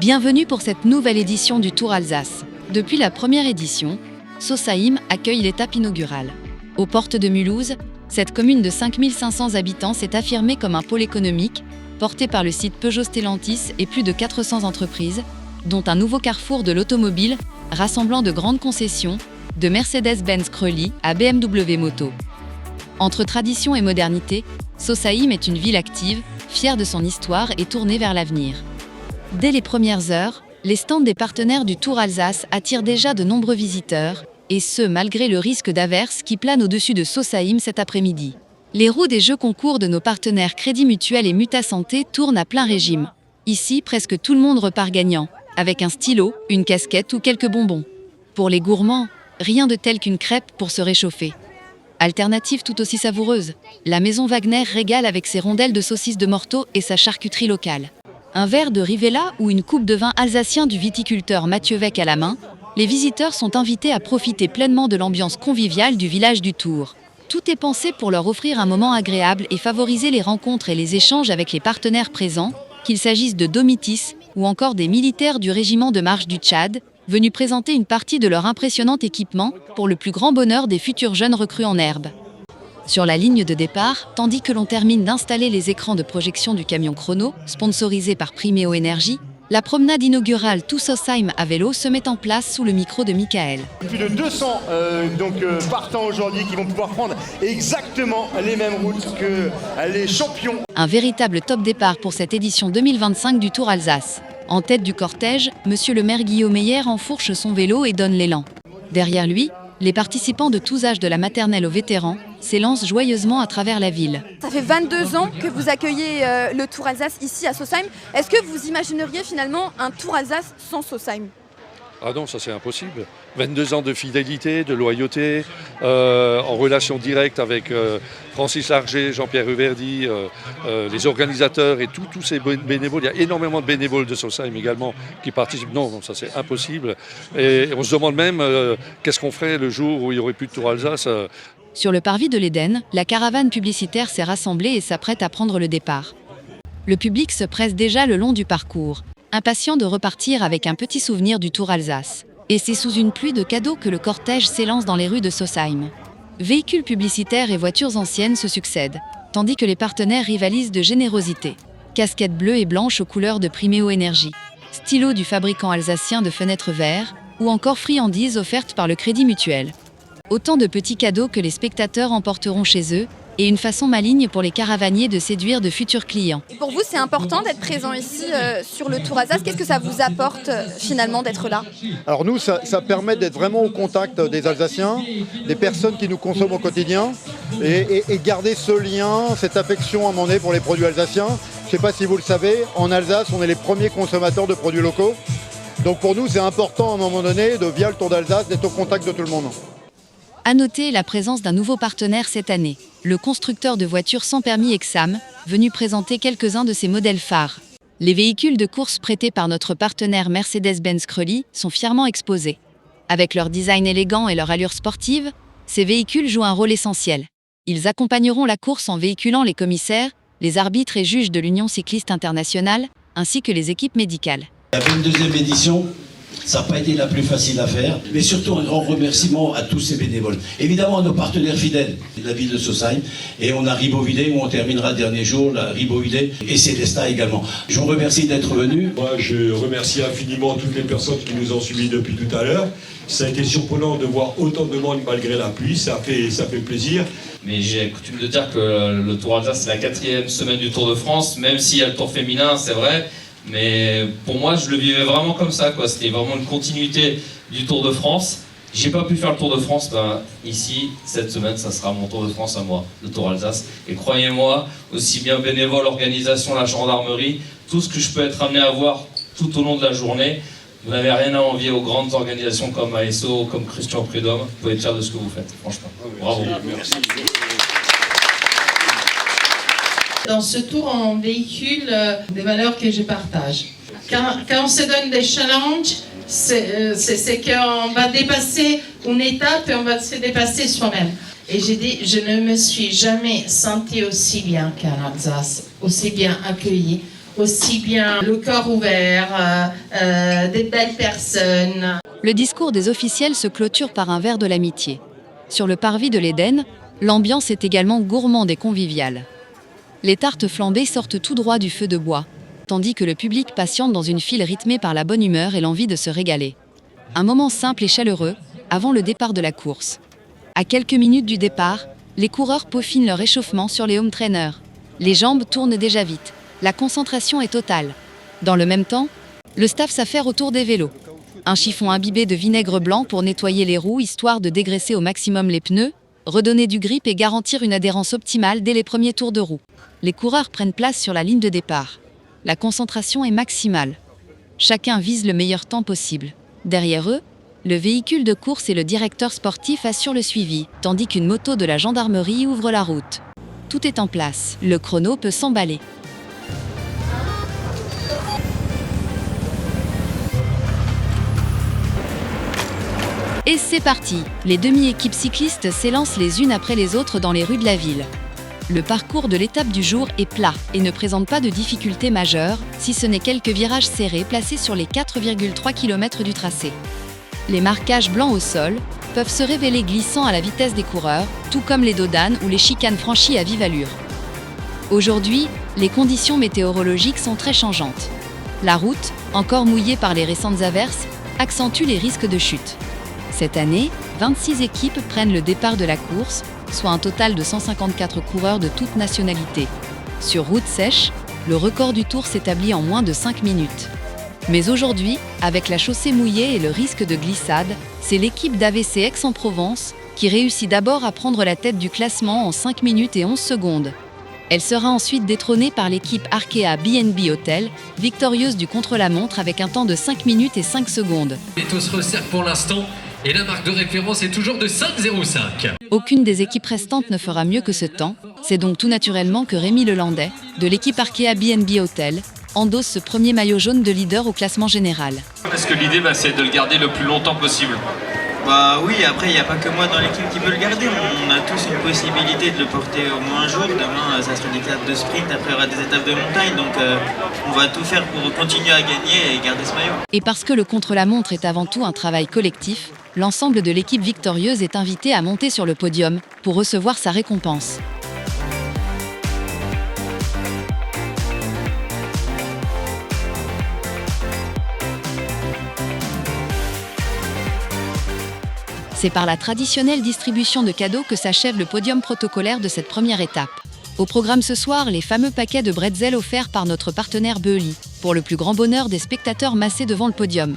Bienvenue pour cette nouvelle édition du Tour Alsace. Depuis la première édition, Sausheim accueille l'étape inaugurale. Aux portes de Mulhouse, cette commune de 5500 habitants s'est affirmée comme un pôle économique, porté par le site Peugeot-Stellantis et plus de 400 entreprises, dont un nouveau carrefour de l'automobile rassemblant de grandes concessions, de Mercedes-Benz Crolli à BMW Moto. Entre tradition et modernité, Sausheim est une ville active, fière de son histoire et tournée vers l'avenir. Dès les premières heures, les stands des partenaires du Tour Alsace attirent déjà de nombreux visiteurs, et ce malgré le risque d'averse qui plane au-dessus de Sausheim cet après-midi. Les roues des jeux concours de nos partenaires Crédit Mutuel et Mutasanté tournent à plein régime. Ici, presque tout le monde repart gagnant, avec un stylo, une casquette ou quelques bonbons. Pour les gourmands, rien de tel qu'une crêpe pour se réchauffer. Alternative tout aussi savoureuse, la maison Wagner régale avec ses rondelles de saucisses de Morteau et sa charcuterie locale. Un verre de Rivella ou une coupe de vin alsacien du viticulteur Mathieu Vec à la main, les visiteurs sont invités à profiter pleinement de l'ambiance conviviale du village du Tour. Tout est pensé pour leur offrir un moment agréable et favoriser les rencontres et les échanges avec les partenaires présents, qu'il s'agisse de Domitis ou encore des militaires du régiment de marche du Tchad, venus présenter une partie de leur impressionnant équipement pour le plus grand bonheur des futurs jeunes recrues en herbe. Sur la ligne de départ, tandis que l'on termine d'installer les écrans de projection du camion chrono, sponsorisé par Primeo Énergie, la promenade inaugurale Tout Sausheim à vélo se met en place sous le micro de Michael. Plus de 200 partants aujourd'hui qui vont pouvoir prendre exactement les mêmes routes que les champions. Un véritable top départ pour cette édition 2025 du Tour Alsace. En tête du cortège, monsieur le maire Guillaume Meyer enfourche son vélo et donne l'élan. Derrière lui, les participants de tous âges de la maternelle aux vétérans s'élancent joyeusement à travers la ville. Ça fait 22 ans que vous accueillez le Tour Alsace ici à Sausheim. Est-ce que vous imagineriez finalement un Tour Alsace sans Sausheim ? Ah non, ça c'est impossible. 22 ans de fidélité, de loyauté, en relation directe avec Francis Larger, Jean-Pierre Huverdi, les organisateurs et tous ces bénévoles. Il y a énormément de bénévoles de Sausheim également qui participent. Non, ça c'est impossible. Et on se demande même qu'est-ce qu'on ferait le jour où il n'y aurait plus de Tour Alsace. Sur le parvis de l'Éden, la caravane publicitaire s'est rassemblée et s'apprête à prendre le départ. Le public se presse déjà le long du parcours, impatient de repartir avec un petit souvenir du Tour Alsace. Et c'est sous une pluie de cadeaux que le cortège s'élance dans les rues de Sausheim. Véhicules publicitaires et voitures anciennes se succèdent, tandis que les partenaires rivalisent de générosité. Casquettes bleues et blanches aux couleurs de Primeo Énergie, stylos du fabricant alsacien de fenêtres verts, ou encore friandises offertes par le Crédit Mutuel. Autant de petits cadeaux que les spectateurs emporteront chez eux, et une façon maligne pour les caravaniers de séduire de futurs clients. Et pour vous, c'est important d'être présent ici sur le Tour Alsace. Qu'est-ce que ça vous apporte finalement d'être là ? Alors nous, ça permet d'être vraiment au contact des Alsaciens, des personnes qui nous consomment au quotidien, et garder ce lien, cette affection à un moment donné pour les produits alsaciens. Je ne sais pas si vous le savez, en Alsace, on est les premiers consommateurs de produits locaux. Donc pour nous, c'est important à un moment donné, via le Tour d'Alsace, d'être au contact de tout le monde. À noter la présence d'un nouveau partenaire cette année, le constructeur de voitures sans permis Exam, venu présenter quelques-uns de ses modèles phares. Les véhicules de course prêtés par notre partenaire Mercedes-Benz Crolli sont fièrement exposés. Avec leur design élégant et leur allure sportive, ces véhicules jouent un rôle essentiel. Ils accompagneront la course en véhiculant les commissaires, les arbitres et juges de l'Union cycliste internationale, ainsi que les équipes médicales. La 22e édition, ça n'a pas été la plus facile à faire, mais surtout un grand remerciement à tous ces bénévoles. Évidemment à nos partenaires fidèles de la ville de Sausheim, et on a Ribeauvillé où on terminera le dernier jour, la Ribeauvillé et Célestat également. Je vous remercie d'être venus. Moi, je remercie infiniment toutes les personnes qui nous ont suivis depuis tout à l'heure. Ça a été surprenant de voir autant de monde malgré la pluie, ça fait plaisir. Mais j'ai coutume de dire que le Tour Alsace, c'est la 4e semaine du Tour de France, même s'il y a le Tour féminin, c'est vrai. Mais pour moi, je le vivais vraiment comme ça, quoi. C'était vraiment une continuité du Tour de France. J'ai pas pu faire le Tour de France, ici, cette semaine, ça sera mon Tour de France à moi, le Tour Alsace. Et croyez-moi, aussi bien bénévole, organisation, la gendarmerie, tout ce que je peux être amené à voir tout au long de la journée, vous n'avez rien à envier aux grandes organisations comme ASO, comme Christian Prudhomme. Vous pouvez être fiers de ce que vous faites, franchement. Bravo. Merci. Dans ce tour, on véhicule des valeurs que je partage. Quand on se donne des challenges, c'est qu'on va dépasser une étape et on va se dépasser soi-même. Et j'ai dit, je ne me suis jamais sentie aussi bien qu'en Alsace, aussi bien accueillie, aussi bien le corps ouvert, des belles personnes. Le discours des officiels se clôture par un verre de l'amitié. Sur le parvis de l'Éden, l'ambiance est également gourmande et conviviale. Les tartes flambées sortent tout droit du feu de bois, tandis que le public patiente dans une file rythmée par la bonne humeur et l'envie de se régaler. Un moment simple et chaleureux, avant le départ de la course. À quelques minutes du départ, les coureurs peaufinent leur échauffement sur les home trainers. Les jambes tournent déjà vite. La concentration est totale. Dans le même temps, le staff s'affaire autour des vélos. Un chiffon imbibé de vinaigre blanc pour nettoyer les roues, histoire de dégraisser au maximum les pneus, redonner du grip et garantir une adhérence optimale dès les premiers tours de roue. Les coureurs prennent place sur la ligne de départ. La concentration est maximale. Chacun vise le meilleur temps possible. Derrière eux, le véhicule de course et le directeur sportif assurent le suivi, tandis qu'une moto de la gendarmerie ouvre la route. Tout est en place. Le chrono peut s'emballer. Et c'est parti. Les demi-équipes cyclistes s'élancent les unes après les autres dans les rues de la ville. Le parcours de l'étape du jour est plat et ne présente pas de difficultés majeures, si ce n'est quelques virages serrés placés sur les 4,3 km du tracé. Les marquages blancs au sol peuvent se révéler glissants à la vitesse des coureurs, tout comme les dodanes ou les chicanes franchies à vive allure. Aujourd'hui, les conditions météorologiques sont très changeantes. La route, encore mouillée par les récentes averses, accentue les risques de chute. Cette année, 26 équipes prennent le départ de la course, soit un total de 154 coureurs de toutes nationalités. Sur route sèche, le record du Tour s'établit en moins de 5 minutes. Mais aujourd'hui, avec la chaussée mouillée et le risque de glissade, c'est l'équipe d'AVC Aix-en-Provence qui réussit d'abord à prendre la tête du classement en 5 minutes et 11 secondes. Elle sera ensuite détrônée par l'équipe Arkea B&B Hotel, victorieuse du contre-la-montre avec un temps de 5 minutes et 5 secondes. Les taux se resserrent pour l'instant et la marque de référence est toujours de 5,05. Aucune des équipes restantes ne fera mieux que ce temps. C'est donc tout naturellement que Rémi Lelandais, de l'équipe Arkea B&B Hotel, endosse ce premier maillot jaune de leader au classement général. Est-ce que l'idée c'est de le garder le plus longtemps possible? Bah oui, après il n'y a pas que moi dans l'équipe qui peut le garder, on a tous une possibilité de le porter au moins un jour. Demain ça sera des étapes de sprint, après il y aura des étapes de montagne, donc on va tout faire pour continuer à gagner et garder ce maillot. Et parce que le contre-la-montre est avant tout un travail collectif, l'ensemble de l'équipe victorieuse est invité à monter sur le podium pour recevoir sa récompense. C'est par la traditionnelle distribution de cadeaux que s'achève le podium protocolaire de cette première étape. Au programme ce soir, les fameux paquets de bretzel offerts par notre partenaire Beuli, pour le plus grand bonheur des spectateurs massés devant le podium.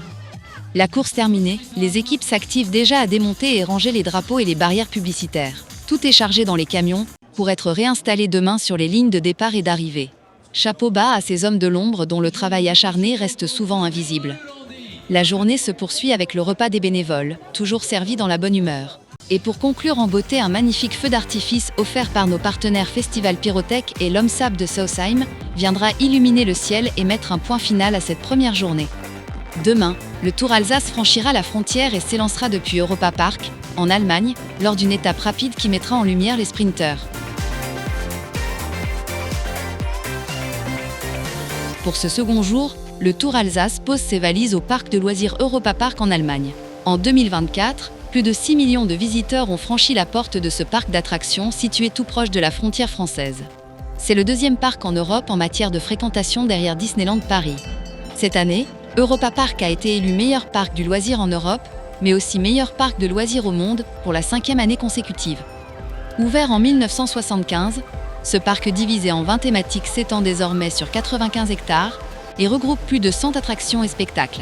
La course terminée, les équipes s'activent déjà à démonter et ranger les drapeaux et les barrières publicitaires. Tout est chargé dans les camions pour être réinstallé demain sur les lignes de départ et d'arrivée. Chapeau bas à ces hommes de l'ombre dont le travail acharné reste souvent invisible. La journée se poursuit avec le repas des bénévoles, toujours servi dans la bonne humeur. Et pour conclure en beauté, un magnifique feu d'artifice offert par nos partenaires Festival Pyrotech et l'Omsab de Sausheim viendra illuminer le ciel et mettre un point final à cette première journée. Demain, le Tour Alsace franchira la frontière et s'élancera depuis Europa Park, en Allemagne, lors d'une étape rapide qui mettra en lumière les sprinteurs. Pour ce second jour, le Tour Alsace pose ses valises au parc de loisirs Europa Park en Allemagne. En 2024, plus de 6 millions de visiteurs ont franchi la porte de ce parc d'attractions situé tout proche de la frontière française. C'est le deuxième parc en Europe en matière de fréquentation derrière Disneyland Paris. Cette année, Europa Park a été élu meilleur parc du loisir en Europe, mais aussi meilleur parc de loisirs au monde pour la 5e année consécutive. Ouvert en 1975, ce parc divisé en 20 thématiques s'étend désormais sur 95 hectares et regroupe plus de 100 attractions et spectacles.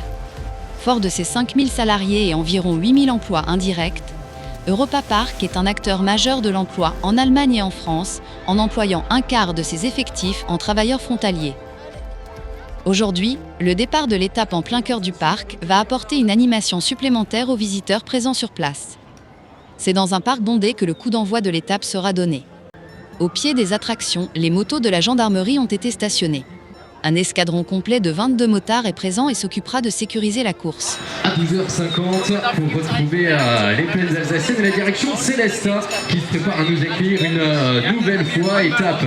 Fort de ses 5000 salariés et environ 8000 emplois indirects, Europa Park est un acteur majeur de l'emploi en Allemagne et en France, en employant un quart de ses effectifs en travailleurs frontaliers. Aujourd'hui, le départ de l'étape en plein cœur du parc va apporter une animation supplémentaire aux visiteurs présents sur place. C'est dans un parc bondé que le coup d'envoi de l'étape sera donné. Au pied des attractions, les motos de la gendarmerie ont été stationnées. Un escadron complet de 22 motards est présent et s'occupera de sécuriser la course. À 12h50, pour retrouver les plaines alsaciennes et la direction Célestin qui se prépare à nous accueillir une nouvelle fois. Étape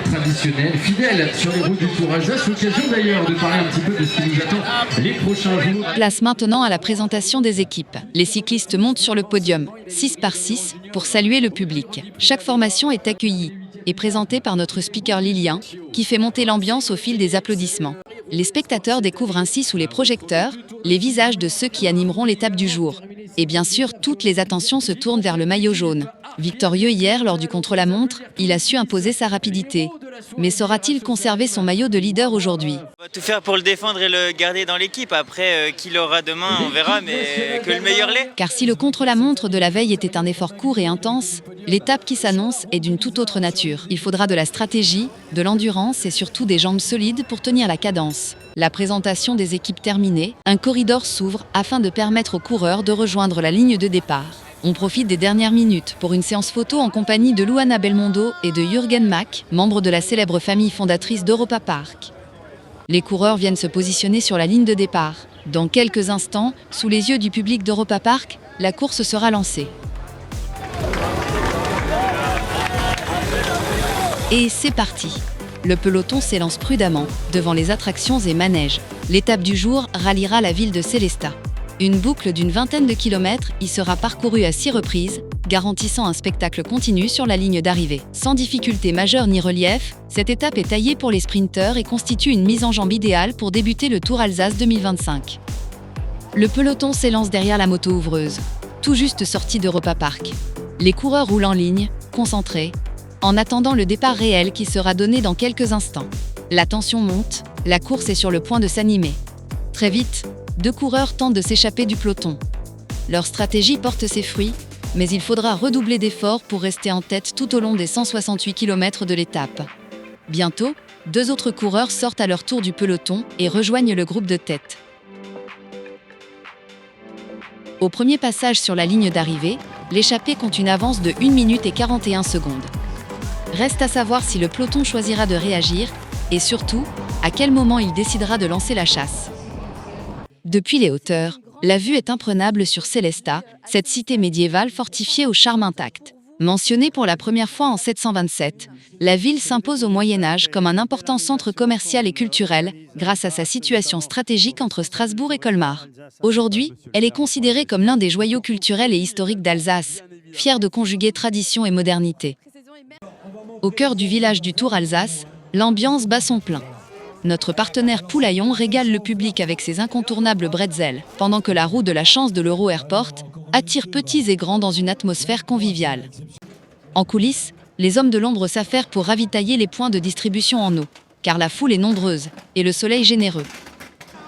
traditionnelle, fidèle sur les routes du Tour Alsace. L'occasion d'ailleurs de parler un petit peu de ce qui nous attend les prochains jours. Place maintenant à la présentation des équipes. Les cyclistes montent sur le podium, 6 par 6, pour saluer le public. Chaque formation est accueillie et présentée par notre speaker Lilien, qui fait monter l'ambiance au fil des applaudissements. Les spectateurs découvrent ainsi sous les projecteurs les visages de ceux qui animeront l'étape du jour. Et bien sûr, toutes les attentions se tournent vers le maillot jaune. Victorieux hier lors du contre-la-montre, il a su imposer sa rapidité. Mais saura-t-il conserver son maillot de leader aujourd'hui? On va tout faire pour le défendre et le garder dans l'équipe. Après, qui l'aura demain, on verra, mais que le meilleur l'est. Car si le contre-la-montre de la veille était un effort court et intense, l'étape qui s'annonce est d'une toute autre nature. Il faudra de la stratégie, de l'endurance et surtout des jambes solides pour tenir la cadence. La présentation des équipes terminée, un corridor s'ouvre afin de permettre aux coureurs de rejoindre la ligne de départ. On profite des dernières minutes pour une séance photo en compagnie de Luana Belmondo et de Jürgen Mack, membre de la célèbre famille fondatrice d'Europa Park. Les coureurs viennent se positionner sur la ligne de départ. Dans quelques instants, sous les yeux du public d'Europa Park, la course sera lancée. Et c'est parti! Le peloton s'élance prudemment devant les attractions et manèges. L'étape du jour ralliera la ville de Sélestat. Une boucle d'une vingtaine de kilomètres y sera parcourue à 6 reprises, garantissant un spectacle continu sur la ligne d'arrivée. Sans difficulté majeure ni relief, cette étape est taillée pour les sprinteurs et constitue une mise en jambe idéale pour débuter le Tour Alsace 2025. Le peloton s'élance derrière la moto ouvreuse, tout juste sortie d'Europa Park. Les coureurs roulent en ligne, concentrés, en attendant le départ réel qui sera donné dans quelques instants. La tension monte, la course est sur le point de s'animer. Très vite, 2 coureurs tentent de s'échapper du peloton. Leur stratégie porte ses fruits, mais il faudra redoubler d'efforts pour rester en tête tout au long des 168 km de l'étape. Bientôt, 2 autres coureurs sortent à leur tour du peloton et rejoignent le groupe de tête. Au premier passage sur la ligne d'arrivée, l'échappée compte une avance de 1 minute et 41 secondes. Reste à savoir si le peloton choisira de réagir et surtout, à quel moment il décidera de lancer la chasse. Depuis les hauteurs, la vue est imprenable sur Sélestat, cette cité médiévale fortifiée au charme intact. Mentionnée pour la première fois en 727, la ville s'impose au Moyen-Âge comme un important centre commercial et culturel grâce à sa situation stratégique entre Strasbourg et Colmar. Aujourd'hui, elle est considérée comme l'un des joyaux culturels et historiques d'Alsace, fière de conjuguer tradition et modernité. Au cœur du village du Tour Alsace, l'ambiance bat son plein. Notre partenaire Poulaillon régale le public avec ses incontournables bretzels, pendant que la roue de la chance de l'Euro Airport attire petits et grands dans une atmosphère conviviale. En coulisses, les hommes de l'ombre s'affairent pour ravitailler les points de distribution en eau, car la foule est nombreuse et le soleil généreux.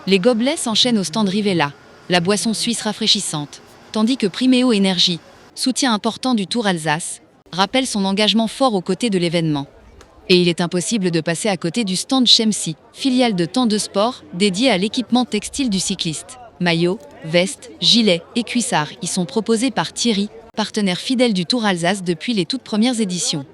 Les gobelets s'enchaînent au stand Rivella, la boisson suisse rafraîchissante, tandis que Primeo Énergie, soutien important du Tour Alsace, rappelle son engagement fort aux côtés de l'événement. Et il est impossible de passer à côté du stand Shemsi, filiale de Temps de Sport, dédié à l'équipement textile du cycliste. Maillots, vestes, gilets et cuissards y sont proposés par Thierry, partenaire fidèle du Tour Alsace depuis les toutes premières éditions.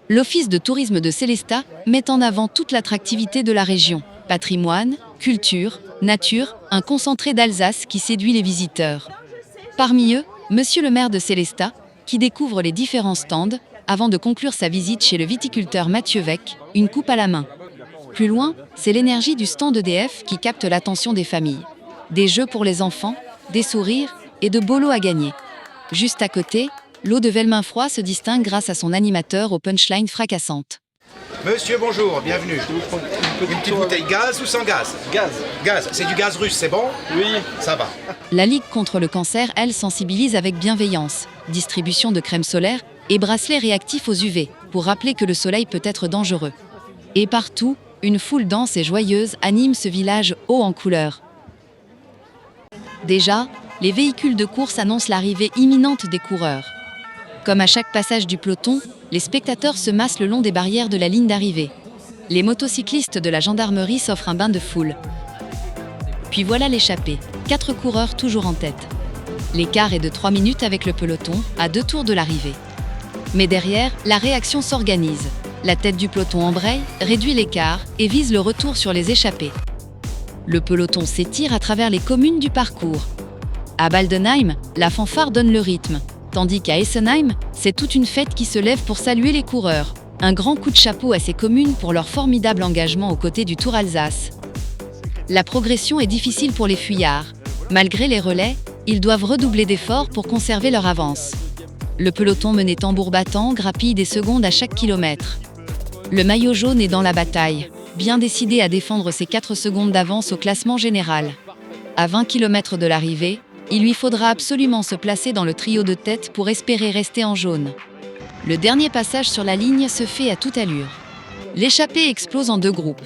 L'Office de tourisme de Sélestat met en avant toute l'attractivité de la région. Patrimoine, culture, nature, un concentré d'Alsace qui séduit les visiteurs. Parmi eux, monsieur le maire de Sélestat, qui découvre les différents stands, avant de conclure sa visite chez le viticulteur Mathieu Vec, une coupe à la main. Plus loin, c'est l'énergie du stand EDF qui capte l'attention des familles. Des jeux pour les enfants, des sourires et de beaux lots à gagner. Juste à côté, l'eau de Velmin-Froid se distingue grâce à son animateur aux punchlines fracassantes. Monsieur, bonjour, bienvenue. Une petite bouteille gaz ou sans gaz? Gaz. Gaz, c'est du gaz russe, c'est bon? Oui. Ça va. La Ligue contre le cancer, elle, sensibilise avec bienveillance. Distribution de crème solaire et bracelets réactifs aux UV, pour rappeler que le soleil peut être dangereux. Et partout, une foule dense et joyeuse anime ce village haut en couleurs. Déjà, les véhicules de course annoncent l'arrivée imminente des coureurs. Comme à chaque passage du peloton, les spectateurs se massent le long des barrières de la ligne d'arrivée. Les motocyclistes de la gendarmerie s'offrent un bain de foule. Puis voilà l'échappée, 4 coureurs toujours en tête. L'écart est de 3 minutes avec le peloton, à 2 tours de l'arrivée. Mais derrière, la réaction s'organise. La tête du peloton embraye, réduit l'écart et vise le retour sur les échappés. Le peloton s'étire à travers les communes du parcours. À Baldenheim, la fanfare donne le rythme, tandis qu'à Essenheim, c'est toute une fête qui se lève pour saluer les coureurs. Un grand coup de chapeau à ces communes pour leur formidable engagement aux côtés du Tour Alsace. La progression est difficile pour les fuyards. Malgré les relais, ils doivent redoubler d'efforts pour conserver leur avance. Le peloton mené tambour battant grappille des secondes à chaque kilomètre. Le maillot jaune est dans la bataille, bien décidé à défendre ses 4 secondes d'avance au classement général. À 20 km de l'arrivée, il lui faudra absolument se placer dans le trio de tête pour espérer rester en jaune. Le dernier passage sur la ligne se fait à toute allure. L'échappée explose en 2 groupes.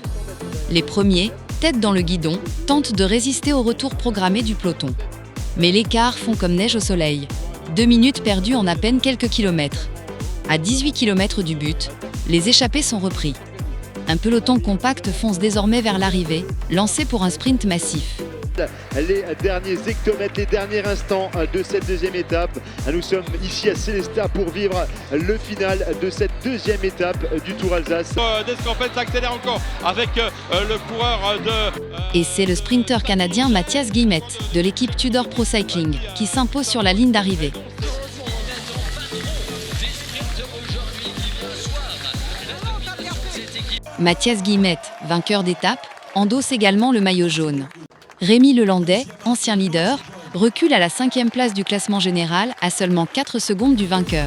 Les premiers, tête dans le guidon, tentent de résister au retour programmé du peloton. Mais l'écart fond comme neige au soleil. 2 minutes perdues en à peine quelques kilomètres. À 18 km du but, les échappés sont repris. Un peloton compact fonce désormais vers l'arrivée, lancé pour un sprint massif. Les derniers hectomètres, les derniers instants de cette deuxième étape. Nous sommes ici à Sélestat pour vivre le final de cette deuxième étape du Tour Alsace. Descampette s'accélère encore avec le coureur de... Et c'est le sprinter canadien Matthias Guillemette, de l'équipe Tudor Pro Cycling, qui s'impose sur la ligne d'arrivée. Matthias Guillemette, vainqueur d'étape, endosse également le maillot jaune. Rémi Lelandais, ancien leader, recule à la 5e place du classement général à seulement 4 secondes du vainqueur.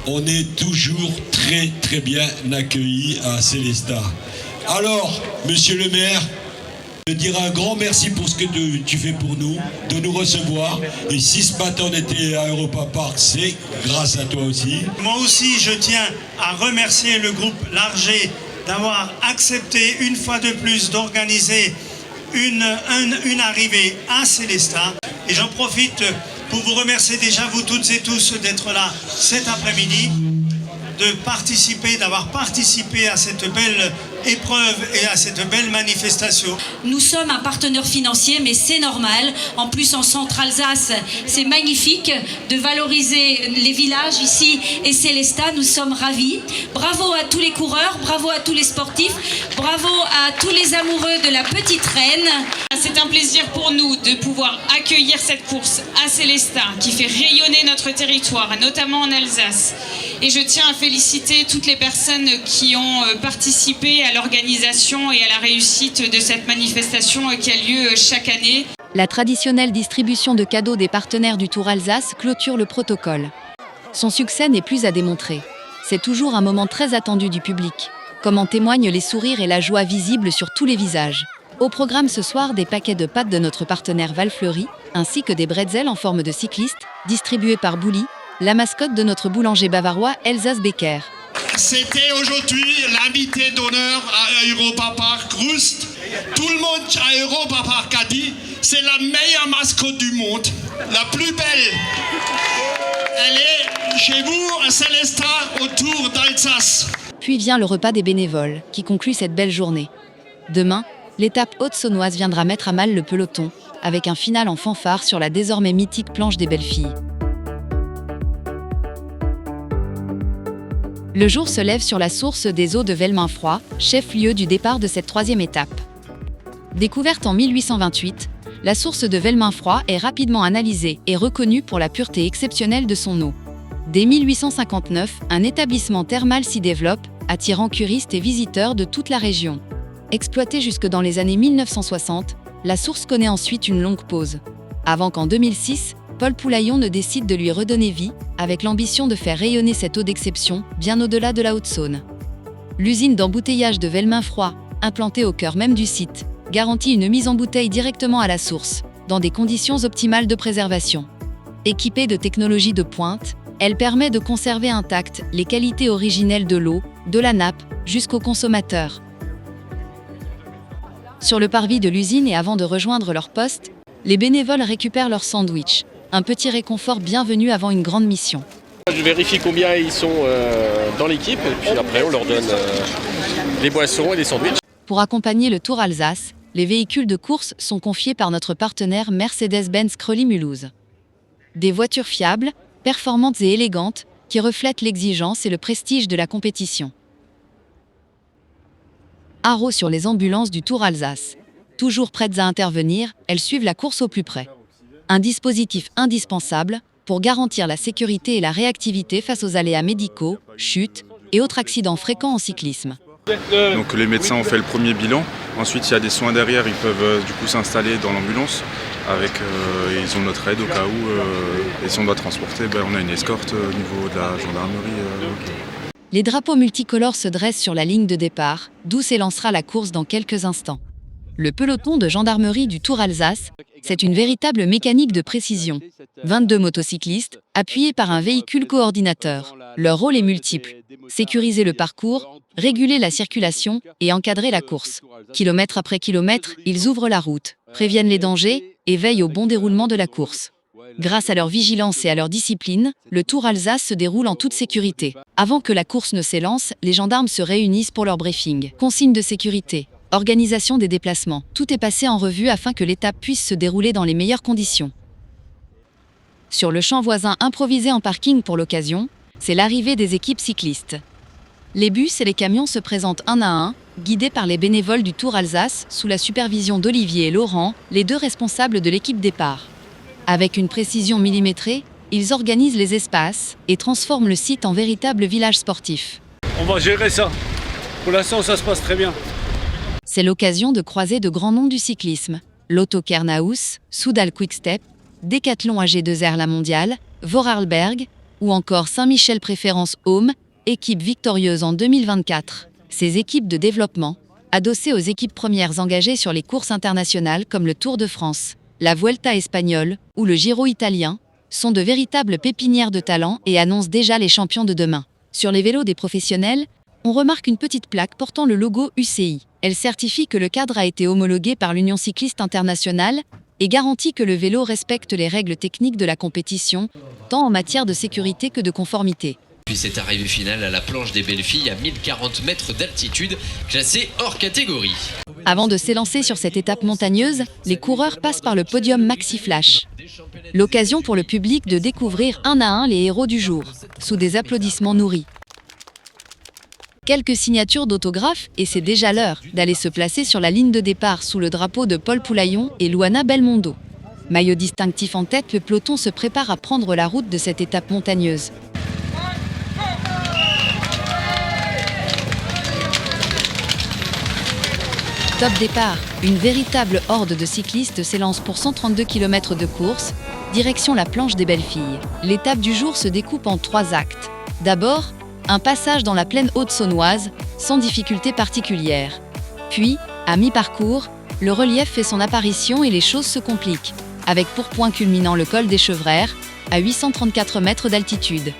On est toujours très bien accueillis à Sélestat. Alors, monsieur le maire, je dirais un grand merci pour ce que tu fais pour nous, de nous recevoir. Et si ce matin on était à Europa Park, c'est grâce à toi aussi. Moi aussi, je tiens à remercier le groupe Larger d'avoir accepté une fois de plus d'organiser une arrivée à Sélestat. Et j'en profite pour vous remercier déjà, vous toutes et tous, d'être là cet après-midi, d'avoir participé à cette belle épreuve et à cette belle manifestation. Nous sommes un partenaire financier, mais c'est normal. En plus, en Centre-Alsace, c'est magnifique de valoriser les villages ici et Sélestat. Nous sommes ravis. Bravo à tous les coureurs, bravo à tous les sportifs, bravo à tous les amoureux de la petite reine. C'est un plaisir pour nous de pouvoir accueillir cette course à Sélestat qui fait rayonner notre territoire, notamment en Alsace. Et je tiens à féliciter toutes les personnes qui ont participé à l'organisation et à la réussite de cette manifestation qui a lieu chaque année. La traditionnelle distribution de cadeaux des partenaires du Tour Alsace clôture le protocole. Son succès n'est plus à démontrer. C'est toujours un moment très attendu du public, comme en témoignent les sourires et la joie visibles sur tous les visages. Au programme ce soir, des paquets de pâtes de notre partenaire Valfleury, ainsi que des bretzels en forme de cycliste, distribués par Bouli, la mascotte de notre boulanger bavarois Elsass Becker. C'était aujourd'hui l'invité d'honneur à Europa Park, Rust. Tout le monde à Europa Park a dit c'est la meilleure mascotte du monde, la plus belle. Elle est chez vous à Sélestat, au Tour d'Alsace. Puis vient le repas des bénévoles, qui conclut cette belle journée. Demain, l'étape haute-saônoise viendra mettre à mal le peloton, avec un final en fanfare sur la désormais mythique planche des belles filles. Le jour se lève sur la source des eaux de Velminfroy, chef-lieu du départ de cette 3e étape. Découverte en 1828, la source de Velminfroy est rapidement analysée et reconnue pour la pureté exceptionnelle de son eau. Dès 1859, un établissement thermal s'y développe, attirant curistes et visiteurs de toute la région. Exploitée jusque dans les années 1960, la source connaît ensuite une longue pause. Avant qu'en 2006, Paul Poulaillon ne décide de lui redonner vie, avec l'ambition de faire rayonner cette eau d'exception, bien au-delà de la Haute-Saône. L'usine d'embouteillage de Velminfroy, implantée au cœur même du site, garantit une mise en bouteille directement à la source, dans des conditions optimales de préservation. Équipée de technologies de pointe, elle permet de conserver intactes les qualités originelles de l'eau, de la nappe, jusqu'au consommateur. Sur le parvis de l'usine et avant de rejoindre leur poste, les bénévoles récupèrent leur sandwich. Un petit réconfort bienvenu avant une grande mission. Je vérifie combien ils sont dans l'équipe et puis après on leur donne des boissons et des sandwichs. Pour accompagner le Tour Alsace, les véhicules de course sont confiés par notre partenaire Mercedes-Benz Crolly Mulhouse. Des voitures fiables, performantes et élégantes, qui reflètent l'exigence et le prestige de la compétition. Haro sur les ambulances du Tour Alsace. Toujours prêtes à intervenir, elles suivent la course au plus près. Un dispositif indispensable pour garantir la sécurité et la réactivité face aux aléas médicaux, chutes et autres accidents fréquents en cyclisme. Donc les médecins ont fait le premier bilan. Ensuite, il y a des soins derrière, ils peuvent du coup s'installer dans l'ambulance. Ils ont notre aide au cas où, et si on doit transporter, on a une escorte au niveau de la gendarmerie. Les drapeaux multicolores se dressent sur la ligne de départ, d'où s'élancera la course dans quelques instants. Le peloton de gendarmerie du Tour Alsace, c'est une véritable mécanique de précision. 22 motocyclistes, appuyés par un véhicule coordinateur. Leur rôle est multiple. Sécuriser le parcours, réguler la circulation et encadrer la course. Kilomètre après kilomètre, ils ouvrent la route, préviennent les dangers et veillent au bon déroulement de la course. Grâce à leur vigilance et à leur discipline, le Tour Alsace se déroule en toute sécurité. Avant que la course ne s'élance, les gendarmes se réunissent pour leur briefing. Consignes de sécurité, organisation des déplacements, tout est passé en revue afin que l'étape puisse se dérouler dans les meilleures conditions. Sur le champ voisin improvisé en parking pour l'occasion, c'est l'arrivée des équipes cyclistes. Les bus et les camions se présentent un à un, guidés par les bénévoles du Tour Alsace, sous la supervision d'Olivier et Laurent, les deux responsables de l'équipe départ. Avec une précision millimétrée, ils organisent les espaces et transforment le site en véritable village sportif. On va gérer ça. Pour l'instant, ça se passe très bien. C'est l'occasion de croiser de grands noms du cyclisme. Lotto Kernhaus, Soudal Quickstep, Decathlon AG2R La Mondiale, Vorarlberg ou encore Saint-Michel Préférence Home, équipe victorieuse en 2024. Ces équipes de développement, adossées aux équipes premières engagées sur les courses internationales comme le Tour de France, la Vuelta espagnole ou le Giro italien, sont de véritables pépinières de talent et annoncent déjà les champions de demain. Sur les vélos des professionnels, on remarque une petite plaque portant le logo UCI. Elle certifie que le cadre a été homologué par l'Union cycliste internationale et garantit que le vélo respecte les règles techniques de la compétition, tant en matière de sécurité que de conformité. Puis cette arrivée finale à la planche des belles filles à 1040 mètres d'altitude, classée hors catégorie. Avant de s'élancer sur cette étape montagneuse, les coureurs passent par le podium Maxi Flash. L'occasion pour le public de découvrir un à un les héros du jour, sous des applaudissements nourris. Quelques signatures d'autographes et c'est déjà l'heure d'aller se placer sur la ligne de départ sous le drapeau de Paul Poulaillon et Luana Belmondo. Maillot distinctif en tête, le peloton se prépare à prendre la route de cette étape montagneuse. Top départ, une véritable horde de cyclistes s'élance pour 132 km de course, direction la planche des belles filles. L'étape du jour se découpe en 3 actes. D'abord, un passage dans la plaine haute-saônoise, sans difficulté particulière. Puis, à mi-parcours, le relief fait son apparition et les choses se compliquent, avec pour point culminant le col des Chevrères, à 834 mètres d'altitude.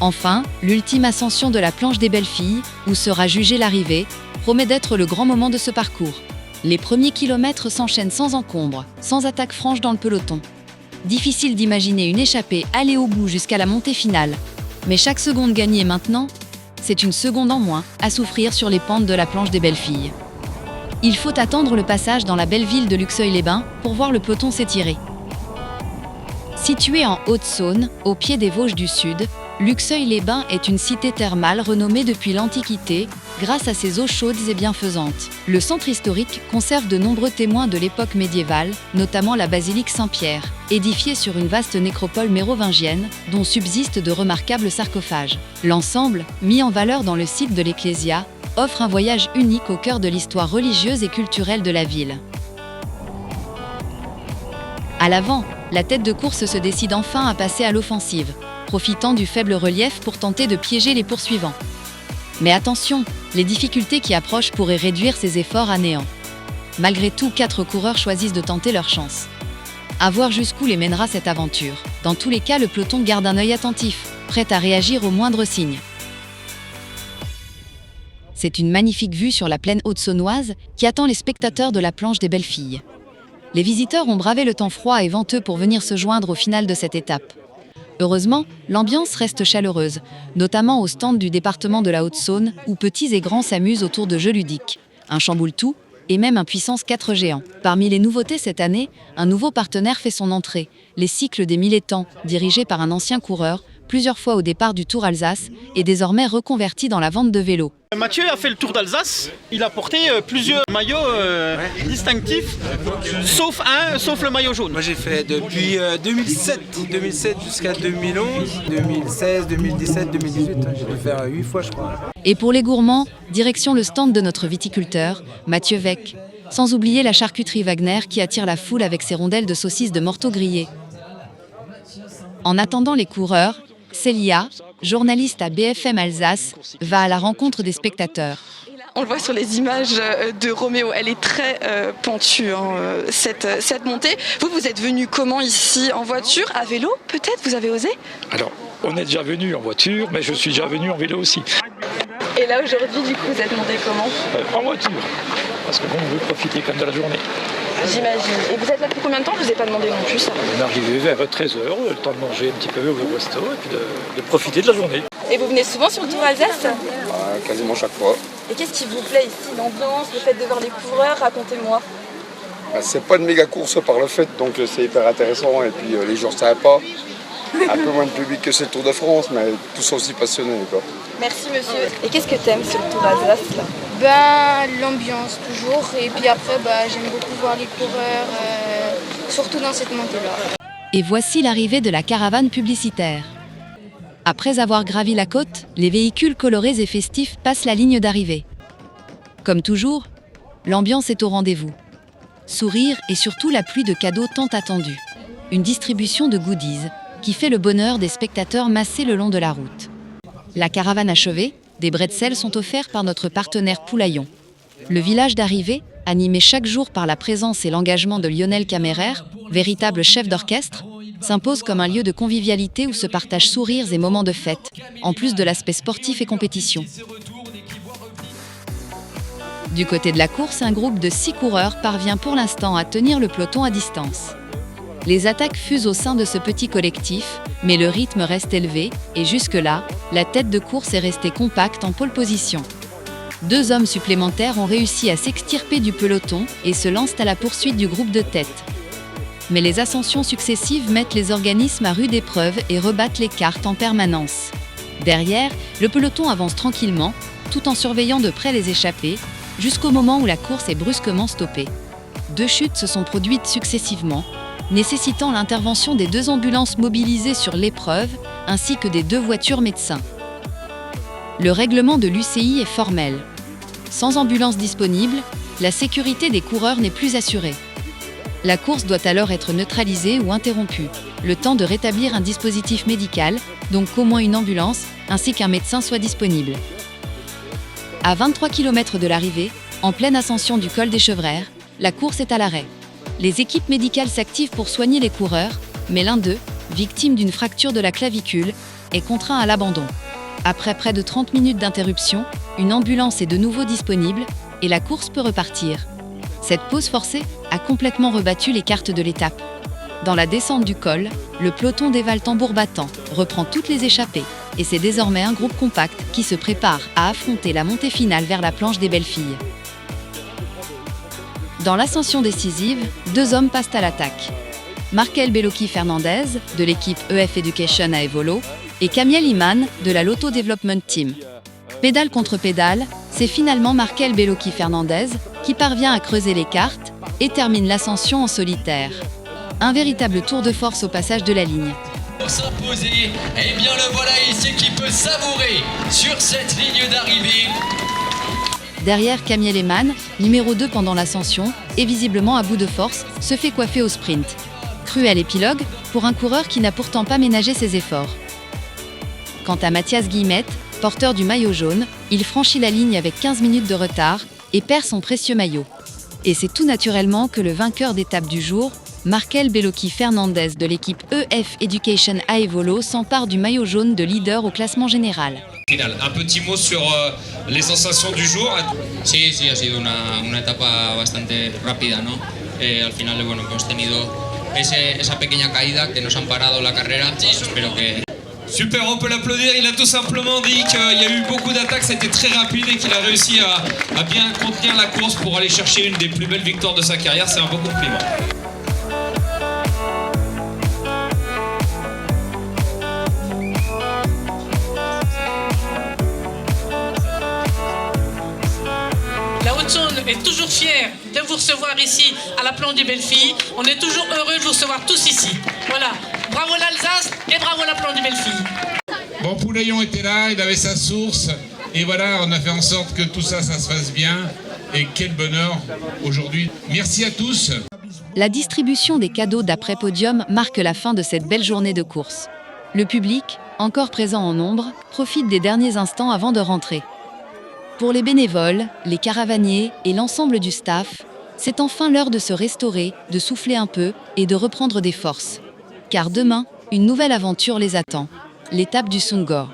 Enfin, l'ultime ascension de la planche des belles filles, où sera jugée l'arrivée, promet d'être le grand moment de ce parcours. Les premiers kilomètres s'enchaînent sans encombre, sans attaque franche dans le peloton. Difficile d'imaginer une échappée aller au bout jusqu'à la montée finale. Mais chaque seconde gagnée maintenant, c'est une seconde en moins à souffrir sur les pentes de la planche des belles filles. Il faut attendre le passage dans la belle ville de Luxeuil-les-Bains pour voir le peloton s'étirer. Située en Haute-Saône, au pied des Vosges du Sud, Luxeuil-les-Bains est une cité thermale renommée depuis l'Antiquité grâce à ses eaux chaudes et bienfaisantes. Le centre historique conserve de nombreux témoins de l'époque médiévale, notamment la basilique Saint-Pierre, édifiée sur une vaste nécropole mérovingienne dont subsistent de remarquables sarcophages. L'ensemble, mis en valeur dans le site de l'Ecclésia, offre un voyage unique au cœur de l'histoire religieuse et culturelle de la ville. À l'avant, la tête de course se décide enfin à passer à l'offensive, profitant du faible relief pour tenter de piéger les poursuivants. Mais attention, les difficultés qui approchent pourraient réduire ces efforts à néant. Malgré tout, 4 coureurs choisissent de tenter leur chance. À voir jusqu'où les mènera cette aventure. Dans tous les cas, le peloton garde un œil attentif, prêt à réagir au moindre signe. C'est une magnifique vue sur la plaine haute-saônoise qui attend les spectateurs de la planche des belles filles. Les visiteurs ont bravé le temps froid et venteux pour venir se joindre au final de cette étape. Heureusement, l'ambiance reste chaleureuse, notamment au stand du département de la Haute-Saône, où petits et grands s'amusent autour de jeux ludiques, un chamboule-tout et même un puissance 4 géant. Parmi les nouveautés cette année, un nouveau partenaire fait son entrée, les cycles des 1000 étangs, dirigés par un ancien coureur, plusieurs fois au départ du Tour Alsace, est désormais reconverti dans la vente de vélos. Mathieu a fait le Tour d'Alsace, il a porté plusieurs maillots distinctifs, sauf le maillot jaune. Moi j'ai fait depuis 2007 jusqu'à 2011, 2016, 2017, 2018, j'ai dû faire 8 fois je crois. Et pour les gourmands, direction le stand de notre viticulteur, Mathieu Weck, sans oublier la charcuterie Wagner qui attire la foule avec ses rondelles de saucisses de morteau grillées. En attendant les coureurs, Célia, journaliste à BFM Alsace, va à la rencontre des spectateurs. On le voit sur les images de Roméo, elle est très pentue, cette montée. Vous êtes venu comment ici? En voiture? À vélo peut-être? Vous avez osé? Alors, on est déjà venu en voiture, mais je suis déjà venu en vélo aussi. Et là aujourd'hui, du coup, vous êtes monté comment? En voiture, parce que bon, on veut profiter quand même de la journée. J'imagine. Et vous êtes là depuis combien de temps? Je ne vous ai pas demandé non plus ça. On est arrivé vers 13h, le temps de manger un petit peu au resto et puis de profiter de la journée. Et vous venez souvent sur le Tour Alsace? Quasiment chaque fois. Et qu'est-ce qui vous plaît ici? L'ambiance, le fait de voir les coureurs? Racontez-moi. C'est pas une méga course par le fait, donc c'est hyper intéressant et puis les jours sympas. Un peu moins de public que c'est le Tour de France, mais tous sont aussi passionnés, quoi. Merci monsieur. Et qu'est-ce que t'aimes sur le Tour Alsace là? L'ambiance toujours, et puis après j'aime beaucoup voir les coureurs, surtout dans cette montée-là. Et voici l'arrivée de la caravane publicitaire. Après avoir gravi la côte, les véhicules colorés et festifs passent la ligne d'arrivée. Comme toujours, l'ambiance est au rendez-vous. Sourires et surtout la pluie de cadeaux tant attendus. Une distribution de goodies qui fait le bonheur des spectateurs massés le long de la route. La caravane achevée, des bretzels sont offerts par notre partenaire Poulaillon. Le village d'arrivée, animé chaque jour par la présence et l'engagement de Lionel Camerer, véritable chef d'orchestre, s'impose comme un lieu de convivialité où se partagent sourires et moments de fête, en plus de l'aspect sportif et compétition. Du côté de la course, un groupe de 6 coureurs parvient pour l'instant à tenir le peloton à distance. Les attaques fusent au sein de ce petit collectif, mais le rythme reste élevé et jusque-là, la tête de course est restée compacte en pole position. 2 hommes supplémentaires ont réussi à s'extirper du peloton et se lancent à la poursuite du groupe de tête. Mais les ascensions successives mettent les organismes à rude épreuve et rebattent les cartes en permanence. Derrière, le peloton avance tranquillement, tout en surveillant de près les échappées, jusqu'au moment où la course est brusquement stoppée. 2 chutes se sont produites successivement, nécessitant l'intervention des 2 ambulances mobilisées sur l'épreuve, ainsi que des 2 voitures médecins. Le règlement de l'UCI est formel. Sans ambulance disponible, la sécurité des coureurs n'est plus assurée. La course doit alors être neutralisée ou interrompue, le temps de rétablir un dispositif médical, donc qu'au moins une ambulance, ainsi qu'un médecin soit disponible. À 23 km de l'arrivée, en pleine ascension du col des Chevrères, la course est à l'arrêt. Les équipes médicales s'activent pour soigner les coureurs, mais l'un d'eux, victime d'une fracture de la clavicule, est contraint à l'abandon. Après près de 30 minutes d'interruption, une ambulance est de nouveau disponible et la course peut repartir. Cette pause forcée a complètement rebattu les cartes de l'étape. Dans la descente du col, le peloton dévale tambour battant, reprend toutes les échappées et c'est désormais un groupe compact qui se prépare à affronter la montée finale vers la planche des belles filles. Dans l'ascension décisive, 2 hommes passent à l'attaque. Markel Bellocchi Fernandez, de l'équipe EF Education à Evolo, et Kamiel Iman, de la Lotto Development Team. Pédale contre pédale, c'est finalement Markel Bellocchi Fernandez qui parvient à creuser les cartes et termine l'ascension en solitaire. Un véritable tour de force au passage de la ligne. Pour s'imposer, eh bien le voilà ici qui peut savourer sur cette ligne d'arrivée. Derrière, Kamiel Iman, numéro 2 pendant l'ascension, et visiblement à bout de force, se fait coiffer au sprint. Cruel épilogue pour un coureur qui n'a pourtant pas ménagé ses efforts. Quant à Mathias Guillemette, porteur du maillot jaune, il franchit la ligne avec 15 minutes de retard et perd son précieux maillot. Et c'est tout naturellement que le vainqueur d'étape du jour, Markel Bellocchi Fernandez de l'équipe EF Education à Evolo, s'empare du maillot jaune de leader au classement général. Un petit mot sur les sensations du jour. Sí, ha sido una etapa bastante rápida, ¿no? Al final, bueno, hemos tenido esa pequeña caída que nos han parado la carrera. Espero que... Super, on peut l'applaudir. Il a tout simplement dit qu'il y a eu beaucoup d'attaques, c'était très rapide et qu'il a réussi à bien contenir la course pour aller chercher une des plus belles victoires de sa carrière. C'est un beau compliment. est toujours fier de vous recevoir ici à la planche des belles filles. On est toujours heureux de vous recevoir tous ici. Voilà, bravo l'Alsace et bravo la planche des belles filles. Bon, Pouleillon était là, il avait sa source. Et voilà, on a fait en sorte que tout ça, ça se fasse bien. Et quel bonheur aujourd'hui. Merci à tous. La distribution des cadeaux d'après-podium marque la fin de cette belle journée de course. Le public, encore présent en nombre, profite des derniers instants avant de rentrer. Pour les bénévoles, les caravaniers et l'ensemble du staff, c'est enfin l'heure de se restaurer, de souffler un peu et de reprendre des forces. Car demain, une nouvelle aventure les attend, l'étape du Sungor.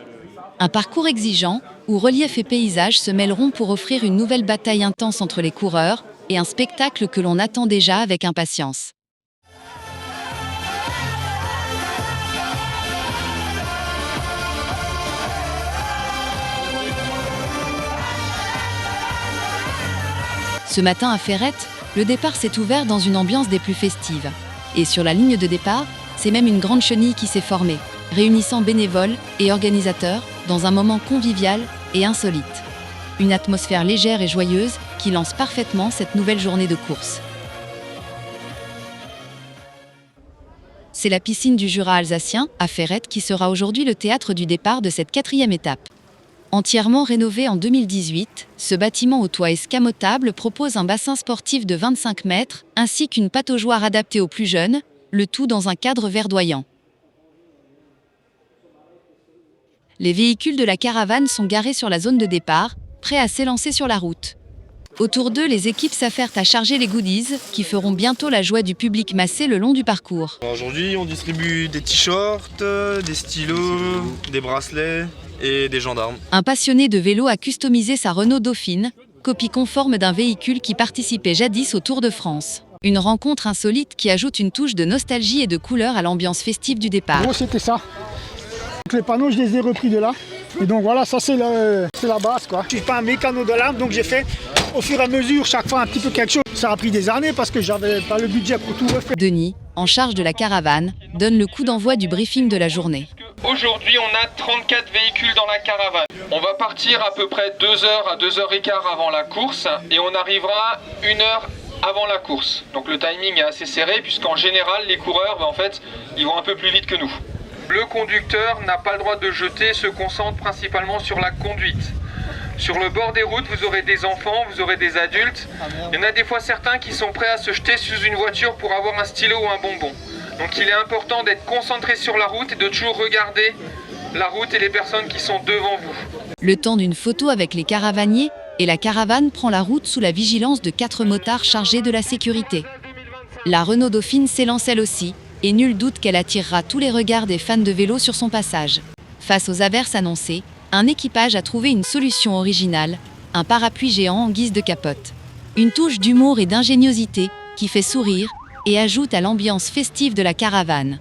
Un parcours exigeant, où relief et paysage se mêleront pour offrir une nouvelle bataille intense entre les coureurs et un spectacle que l'on attend déjà avec impatience. Ce matin à Ferrette, le départ s'est ouvert dans une ambiance des plus festives. Et sur la ligne de départ, c'est même une grande chenille qui s'est formée, réunissant bénévoles et organisateurs dans un moment convivial et insolite. Une atmosphère légère et joyeuse qui lance parfaitement cette nouvelle journée de course. C'est la piscine du Jura alsacien, à Ferrette, qui sera aujourd'hui le théâtre du départ de cette 4e étape. Entièrement rénové en 2018, ce bâtiment au toit escamotable propose un bassin sportif de 25 mètres ainsi qu'une pataugeoire adaptée aux plus jeunes, le tout dans un cadre verdoyant. Les véhicules de la caravane sont garés sur la zone de départ, prêts à s'élancer sur la route. Autour d'eux, les équipes s'affairent à charger les goodies qui feront bientôt la joie du public massé le long du parcours. Aujourd'hui, on distribue des t-shirts, des stylos, des bracelets et des gendarmes. Un passionné de vélo a customisé sa Renault Dauphine, copie conforme d'un véhicule qui participait jadis au Tour de France. Une rencontre insolite qui ajoute une touche de nostalgie et de couleur à l'ambiance festive du départ. Gros, c'était ça. Donc les panneaux, je les ai repris de là. Et donc voilà, ça c'est la base quoi. Je suis pas un mécano de l'âme, donc j'ai fait au fur et à mesure chaque fois un petit peu quelque chose. Ça a pris des années parce que j'avais pas le budget pour tout refaire. Denis, en charge de la caravane, donne le coup d'envoi du briefing de la journée. Aujourd'hui, on a 34 véhicules dans la caravane. On va partir à peu près 2 heures à 2 heures et quart avant la course et on arrivera 1 heure avant la course. Donc le timing est assez serré puisqu'en général, les coureurs, en fait, ils vont un peu plus vite que nous. Le conducteur n'a pas le droit de jeter, se concentre principalement sur la conduite. Sur le bord des routes, vous aurez des enfants, vous aurez des adultes. Il y en a des fois certains qui sont prêts à se jeter sous une voiture pour avoir un stylo ou un bonbon. Donc il est important d'être concentré sur la route et de toujours regarder la route et les personnes qui sont devant vous. Le temps d'une photo avec les caravaniers, et la caravane prend la route sous la vigilance de 4 motards chargés de la sécurité. La Renault Dauphine s'élance elle aussi, et nul doute qu'elle attirera tous les regards des fans de vélo sur son passage. Face aux averses annoncées, un équipage a trouvé une solution originale, un parapluie géant en guise de capote. Une touche d'humour et d'ingéniosité qui fait sourire et ajoute à l'ambiance festive de la caravane.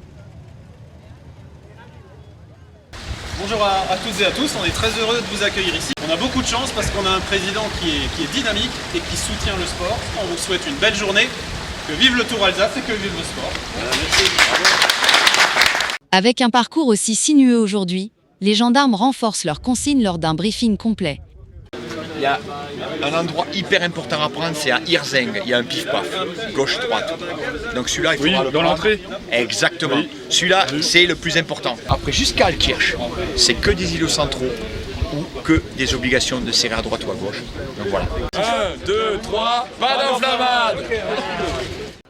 Bonjour à toutes et à tous, on est très heureux de vous accueillir ici. On a beaucoup de chance parce qu'on a un président qui est dynamique et qui soutient le sport. On vous souhaite une belle journée. Que vive le Tour Alsace et que vive le sport. Merci. Avec un parcours aussi sinueux aujourd'hui, les gendarmes renforcent leurs consignes lors d'un briefing complet. Il y a un endroit hyper important à prendre, c'est à Hirzing. Il y a un pif-paf, gauche-droite. Donc celui-là, il faudra le prendre. l'entrée. Exactement. Oui. Celui-là, c'est le plus important. Après, jusqu'à Altkirch, c'est que des îlots centraux ou que des obligations de serrer à droite ou à gauche. Donc voilà. 1, 2, 3, pas d'enflammade.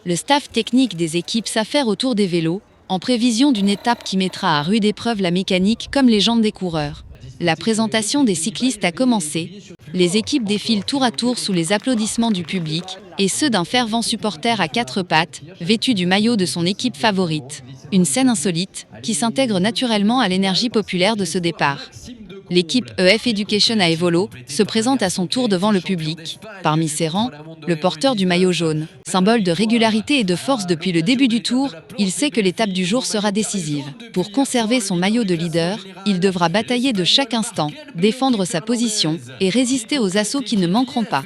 Le staff technique des équipes s'affaire autour des vélos, en prévision d'une étape qui mettra à rude épreuve la mécanique comme les jambes des coureurs. La présentation des cyclistes a commencé. Les équipes défilent tour à tour sous les applaudissements du public, et ceux d'un fervent supporter à 4 pattes, vêtu du maillot de son équipe favorite. Une scène insolite, qui s'intègre naturellement à l'énergie populaire de ce départ. L'équipe EF Education à Evolo se présente à son tour devant le public. Parmi ses rangs, le porteur du maillot jaune. Symbole de régularité et de force depuis le début du tour, il sait que l'étape du jour sera décisive. Pour conserver son maillot de leader, il devra batailler de chaque instant, défendre sa position et résister aux assauts qui ne manqueront pas.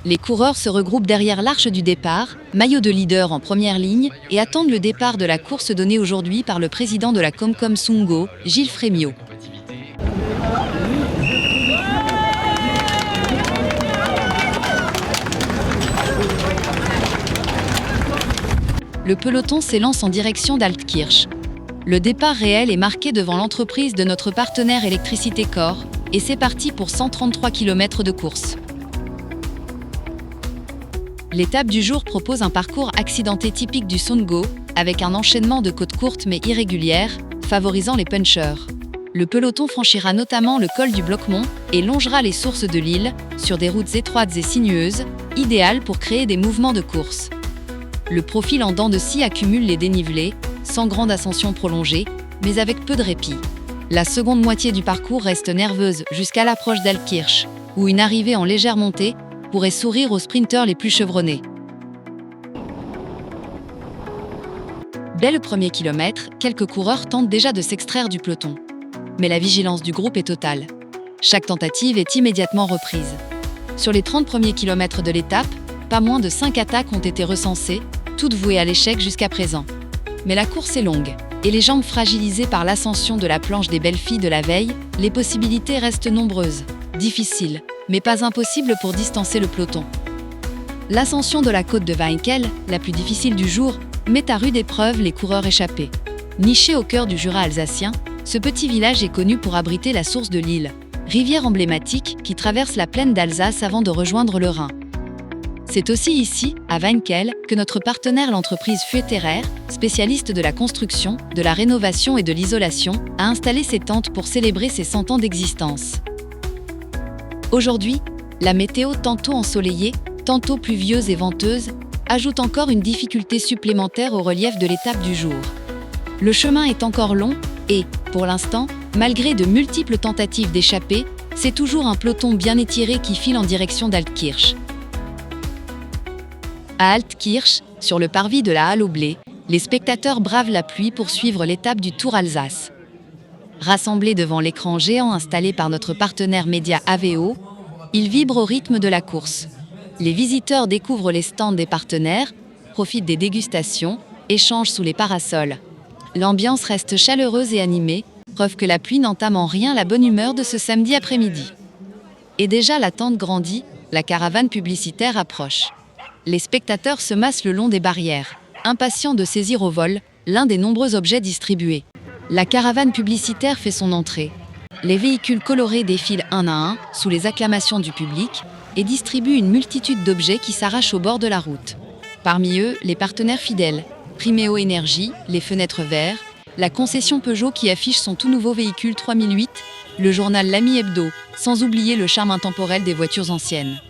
Les coureurs se regroupent derrière l'arche du départ, maillot de leader en première ligne, et attendent le départ de la course donnée aujourd'hui par le président de la Comcom Sungo, Gilles Frémiot. le peloton s'élance en direction d'Altkirch. Le départ réel est marqué devant l'entreprise de notre partenaire Électricité Corps, et c'est parti pour 133 km de course. L'étape du jour propose un parcours accidenté typique du Sundgau, avec un enchaînement de côtes courtes mais irrégulières, favorisant les punchers. Le peloton franchira notamment le col du Blockmont et longera les sources de l'île, sur des routes étroites et sinueuses, idéales pour créer des mouvements de course. Le profil en dents de scie accumule les dénivelés, sans grande ascension prolongée, mais avec peu de répit. La seconde moitié du parcours reste nerveuse jusqu'à l'approche d'Altkirch, où une arrivée en légère montée pourrait sourire aux sprinteurs les plus chevronnés. Dès le premier kilomètre, quelques coureurs tentent déjà de s'extraire du peloton. Mais la vigilance du groupe est totale. Chaque tentative est immédiatement reprise. Sur les 30 premiers kilomètres de l'étape, pas moins de 5 attaques ont été recensées, toutes vouées à l'échec jusqu'à présent. Mais la course est longue, et les jambes fragilisées par l'ascension de la planche des belles filles de la veille, les possibilités restent nombreuses. Difficiles, mais pas impossibles pour distancer le peloton. L'ascension de la côte de Weinkel, la plus difficile du jour, met à rude épreuve les coureurs échappés. Niché au cœur du Jura alsacien, ce petit village est connu pour abriter la source de l'Ille, rivière emblématique qui traverse la plaine d'Alsace avant de rejoindre le Rhin. C'est aussi ici, à Weinkel, que notre partenaire l'entreprise Fueterer, spécialiste de la construction, de la rénovation et de l'isolation, a installé ses tentes pour célébrer ses 100 ans d'existence. Aujourd'hui, la météo tantôt ensoleillée, tantôt pluvieuse et venteuse, ajoute encore une difficulté supplémentaire au relief de l'étape du jour. Le chemin est encore long et, pour l'instant, malgré de multiples tentatives d'échapper, c'est toujours un peloton bien étiré qui file en direction d'Altkirch. À Altkirch, sur le parvis de la Halle au Blé, les spectateurs bravent la pluie pour suivre l'étape du Tour Alsace. Rassemblés devant l'écran géant installé par notre partenaire média AVO, ils vibrent au rythme de la course. Les visiteurs découvrent les stands des partenaires, profitent des dégustations, échangent sous les parasols. L'ambiance reste chaleureuse et animée, preuve que la pluie n'entame en rien la bonne humeur de ce samedi après-midi. Et déjà la tente grandit, la caravane publicitaire approche. Les spectateurs se massent le long des barrières, impatients de saisir au vol l'un des nombreux objets distribués. La caravane publicitaire fait son entrée. Les véhicules colorés défilent un à un, sous les acclamations du public, et distribuent une multitude d'objets qui s'arrachent au bord de la route. Parmi eux, les partenaires fidèles, Primeo Énergie, les fenêtres verts, la concession Peugeot qui affiche son tout nouveau véhicule 3008, le journal L'Ami Hebdo, sans oublier le charme intemporel des voitures anciennes.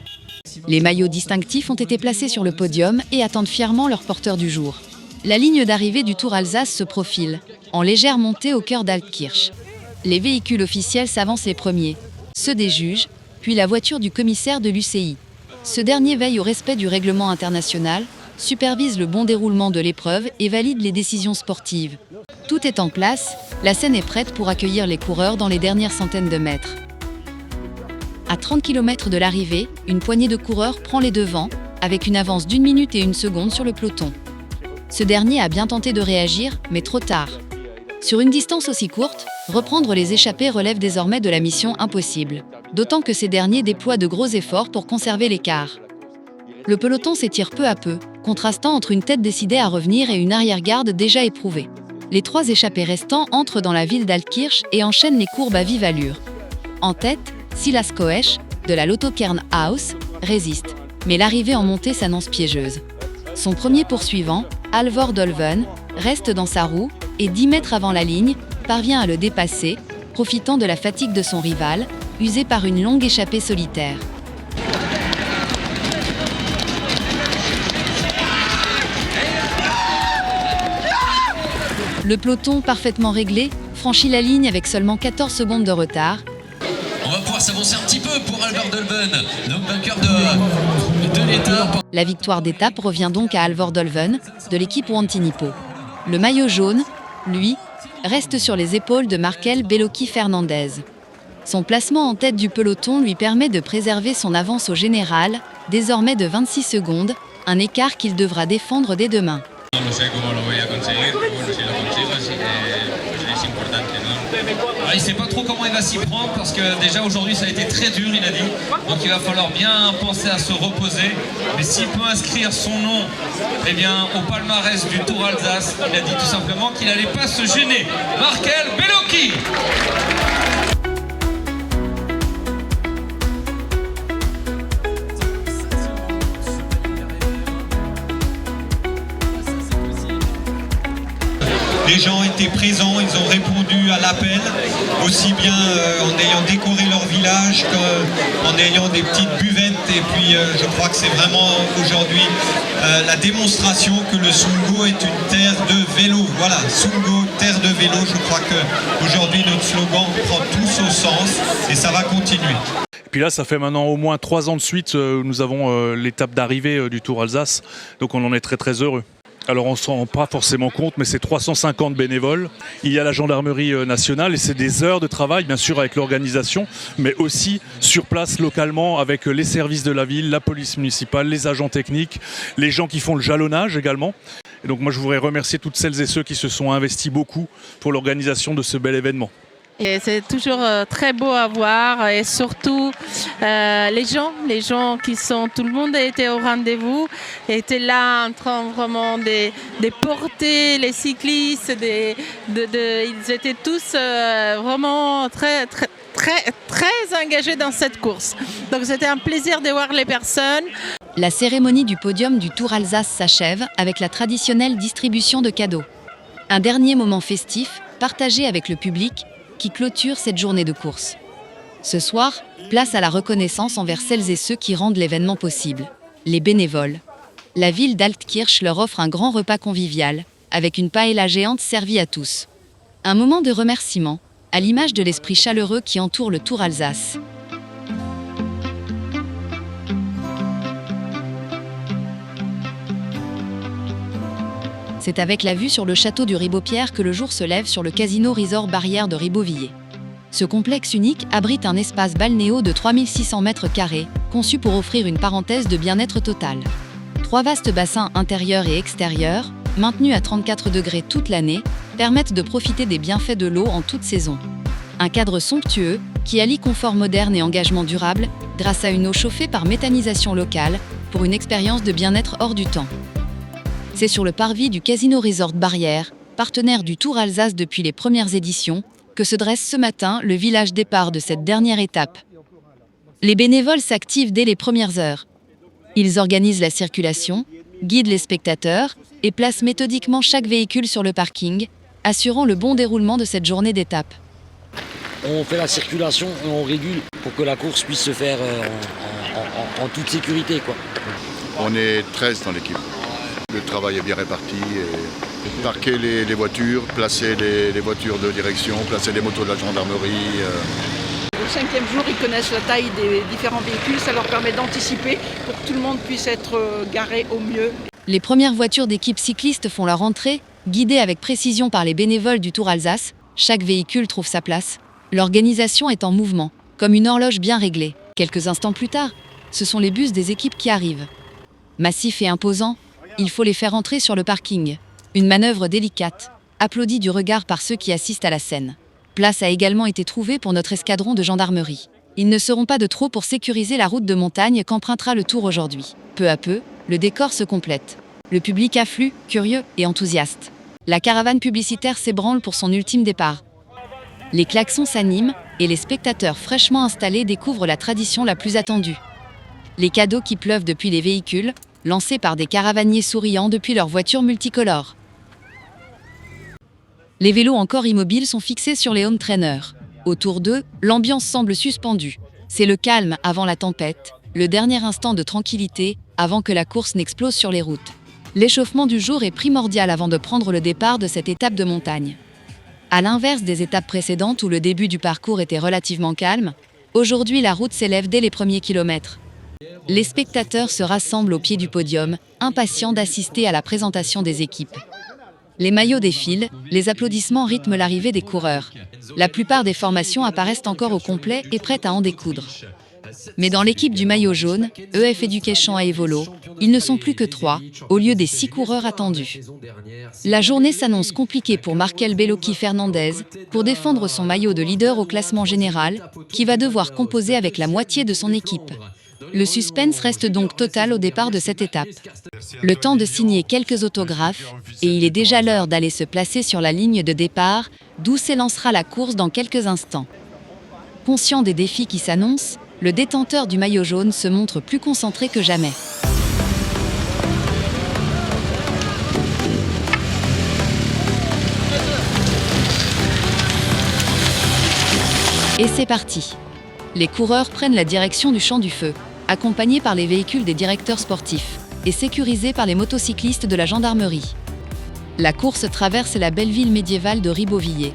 Les maillots distinctifs ont été placés sur le podium et attendent fièrement leur porteur du jour. La ligne d'arrivée du Tour Alsace se profile, en légère montée au cœur d'Altkirch. Les véhicules officiels s'avancent les premiers, ceux des juges, puis la voiture du commissaire de l'UCI. Ce dernier veille au respect du règlement international, supervise le bon déroulement de l'épreuve et valide les décisions sportives. Tout est en place, la scène est prête pour accueillir les coureurs dans les dernières centaines de mètres. À 30 km de l'arrivée, une poignée de coureurs prend les devants, avec une avance d'1 minute et 1 seconde sur le peloton. Ce dernier a bien tenté de réagir, mais trop tard. Sur une distance aussi courte, reprendre les échappés relève désormais de la mission impossible, d'autant que ces derniers déploient de gros efforts pour conserver l'écart. Le peloton s'étire peu à peu, contrastant entre une tête décidée à revenir et une arrière-garde déjà éprouvée. Les 3 échappés restants entrent dans la ville d'Altkirch et enchaînent les courbes à vive allure. En tête, Silas Koech, de la Lotto Kernhaus, résiste, mais l'arrivée en montée s'annonce piégeuse. Son premier poursuivant, Halvor Dolven, reste dans sa roue et 10 mètres avant la ligne, parvient à le dépasser, profitant de la fatigue de son rival, usé par une longue échappée solitaire. Le peloton, parfaitement réglé, franchit la ligne avec seulement 14 secondes de retard. On va pouvoir s'avancer un petit peu pour Halvor Dolven, donc vainqueur de l'étape. La victoire d'étape revient donc à Halvor Dolven, de l'équipe Wanty-Nippo. Le maillot jaune, lui, reste sur les épaules de Markel Bellocchi Fernandez. Son placement en tête du peloton lui permet de préserver son avance au général, désormais de 26 secondes, un écart qu'il devra défendre dès demain. Il ne sait pas trop comment il va s'y prendre parce que déjà aujourd'hui ça a été très dur, il a dit. Donc il va falloir bien penser à se reposer. Mais s'il peut inscrire son nom au palmarès du Tour Alsace, il a dit tout simplement qu'il n'allait pas se gêner. Markel Bellocchi. Les gens étaient présents, ils ont répondu à l'appel, aussi bien en ayant décoré leur village qu'en ayant des petites buvettes. Et puis je crois que c'est vraiment aujourd'hui la démonstration que le Sungo est une terre de vélo. Voilà, Sungo, terre de vélo. Je crois qu'aujourd'hui notre slogan prend tout son sens et ça va continuer. Et puis là, ça fait maintenant au moins 3 ans de suite, nous avons l'étape d'arrivée du Tour Alsace, donc on en est très très heureux. Alors on ne s'en rend pas forcément compte, mais c'est 350 bénévoles. Il y a la gendarmerie nationale et c'est des heures de travail, bien sûr avec l'organisation, mais aussi sur place localement avec les services de la ville, la police municipale, les agents techniques, les gens qui font le jalonnage également. Et donc moi je voudrais remercier toutes celles et ceux qui se sont investis beaucoup pour l'organisation de ce bel événement. Et c'est toujours très beau à voir et surtout les gens qui sont, tout le monde était au rendez-vous, était là en train vraiment de porter les cyclistes, ils étaient tous vraiment très engagés dans cette course. Donc c'était un plaisir de voir les personnes. La cérémonie du podium du Tour Alsace s'achève avec la traditionnelle distribution de cadeaux. Un dernier moment festif, partagé avec le public, qui clôture cette journée de course. Ce soir, place à la reconnaissance envers celles et ceux qui rendent l'événement possible, les bénévoles. La ville d'Altkirch leur offre un grand repas convivial, avec une paella géante servie à tous. Un moment de remerciement, à l'image de l'esprit chaleureux qui entoure le Tour Alsace. C'est avec la vue sur le château du Ribeaupierre que le jour se lève sur le casino resort Barrière de Ribeauvillé. Ce complexe unique abrite un espace balnéo de 3600 m², conçu pour offrir une parenthèse de bien-être total. 3 vastes bassins intérieurs et extérieurs, maintenus à 34 degrés toute l'année, permettent de profiter des bienfaits de l'eau en toute saison. Un cadre somptueux qui allie confort moderne et engagement durable grâce à une eau chauffée par méthanisation locale pour une expérience de bien-être hors du temps. C'est sur le parvis du Casino Resort Barrière, partenaire du Tour Alsace depuis les premières éditions, que se dresse ce matin le village départ de cette dernière étape. Les bénévoles s'activent dès les premières heures. Ils organisent la circulation, guident les spectateurs et placent méthodiquement chaque véhicule sur le parking, assurant le bon déroulement de cette journée d'étape. On fait la circulation et on régule pour que la course puisse se faire en toute sécurité, quoi. On est 13 dans l'équipe. Le travail est bien réparti. Et parquer les voitures, placer les voitures de direction, placer les motos de la gendarmerie. Au 5e jour, ils connaissent la taille des différents véhicules. Ça leur permet d'anticiper pour que tout le monde puisse être garé au mieux. Les premières voitures d'équipe cycliste font leur entrée, guidées avec précision par les bénévoles du Tour Alsace. Chaque véhicule trouve sa place. L'organisation est en mouvement, comme une horloge bien réglée. Quelques instants plus tard, ce sont les bus des équipes qui arrivent. Massifs et imposants, il faut les faire entrer sur le parking. Une manœuvre délicate, applaudie du regard par ceux qui assistent à la scène. Place a également été trouvée pour notre escadron de gendarmerie. Ils ne seront pas de trop pour sécuriser la route de montagne qu'empruntera le Tour aujourd'hui. Peu à peu, le décor se complète. Le public afflue, curieux et enthousiaste. La caravane publicitaire s'ébranle pour son ultime départ. Les klaxons s'animent et les spectateurs fraîchement installés découvrent la tradition la plus attendue. Les cadeaux qui pleuvent depuis les véhicules, lancés par des caravaniers souriants depuis leurs voitures multicolores. Les vélos encore immobiles sont fixés sur les home trainers. Autour d'eux, l'ambiance semble suspendue. C'est le calme avant la tempête, le dernier instant de tranquillité avant que la course n'explose sur les routes. L'échauffement du jour est primordial avant de prendre le départ de cette étape de montagne. À l'inverse des étapes précédentes où le début du parcours était relativement calme, aujourd'hui la route s'élève dès les premiers kilomètres. Les spectateurs se rassemblent au pied du podium, impatients d'assister à la présentation des équipes. Les maillots défilent, les applaudissements rythment l'arrivée des coureurs. La plupart des formations apparaissent encore au complet et prêtes à en découdre. Mais dans l'équipe du maillot jaune, EF Education et Evolo, ils ne sont plus que 3, au lieu des 6 coureurs attendus. La journée s'annonce compliquée pour Markel Bellocchi Fernandez, pour défendre son maillot de leader au classement général, qui va devoir composer avec la moitié de son équipe. Le suspense reste donc total au départ de cette étape. Le temps de signer quelques autographes, et il est déjà l'heure d'aller se placer sur la ligne de départ, d'où s'élancera la course dans quelques instants. Conscient des défis qui s'annoncent, le détenteur du maillot jaune se montre plus concentré que jamais. Et c'est parti. Les coureurs prennent la direction du champ du feu, accompagnés par les véhicules des directeurs sportifs et sécurisés par les motocyclistes de la gendarmerie. La course traverse la belle ville médiévale de Ribeauvillé.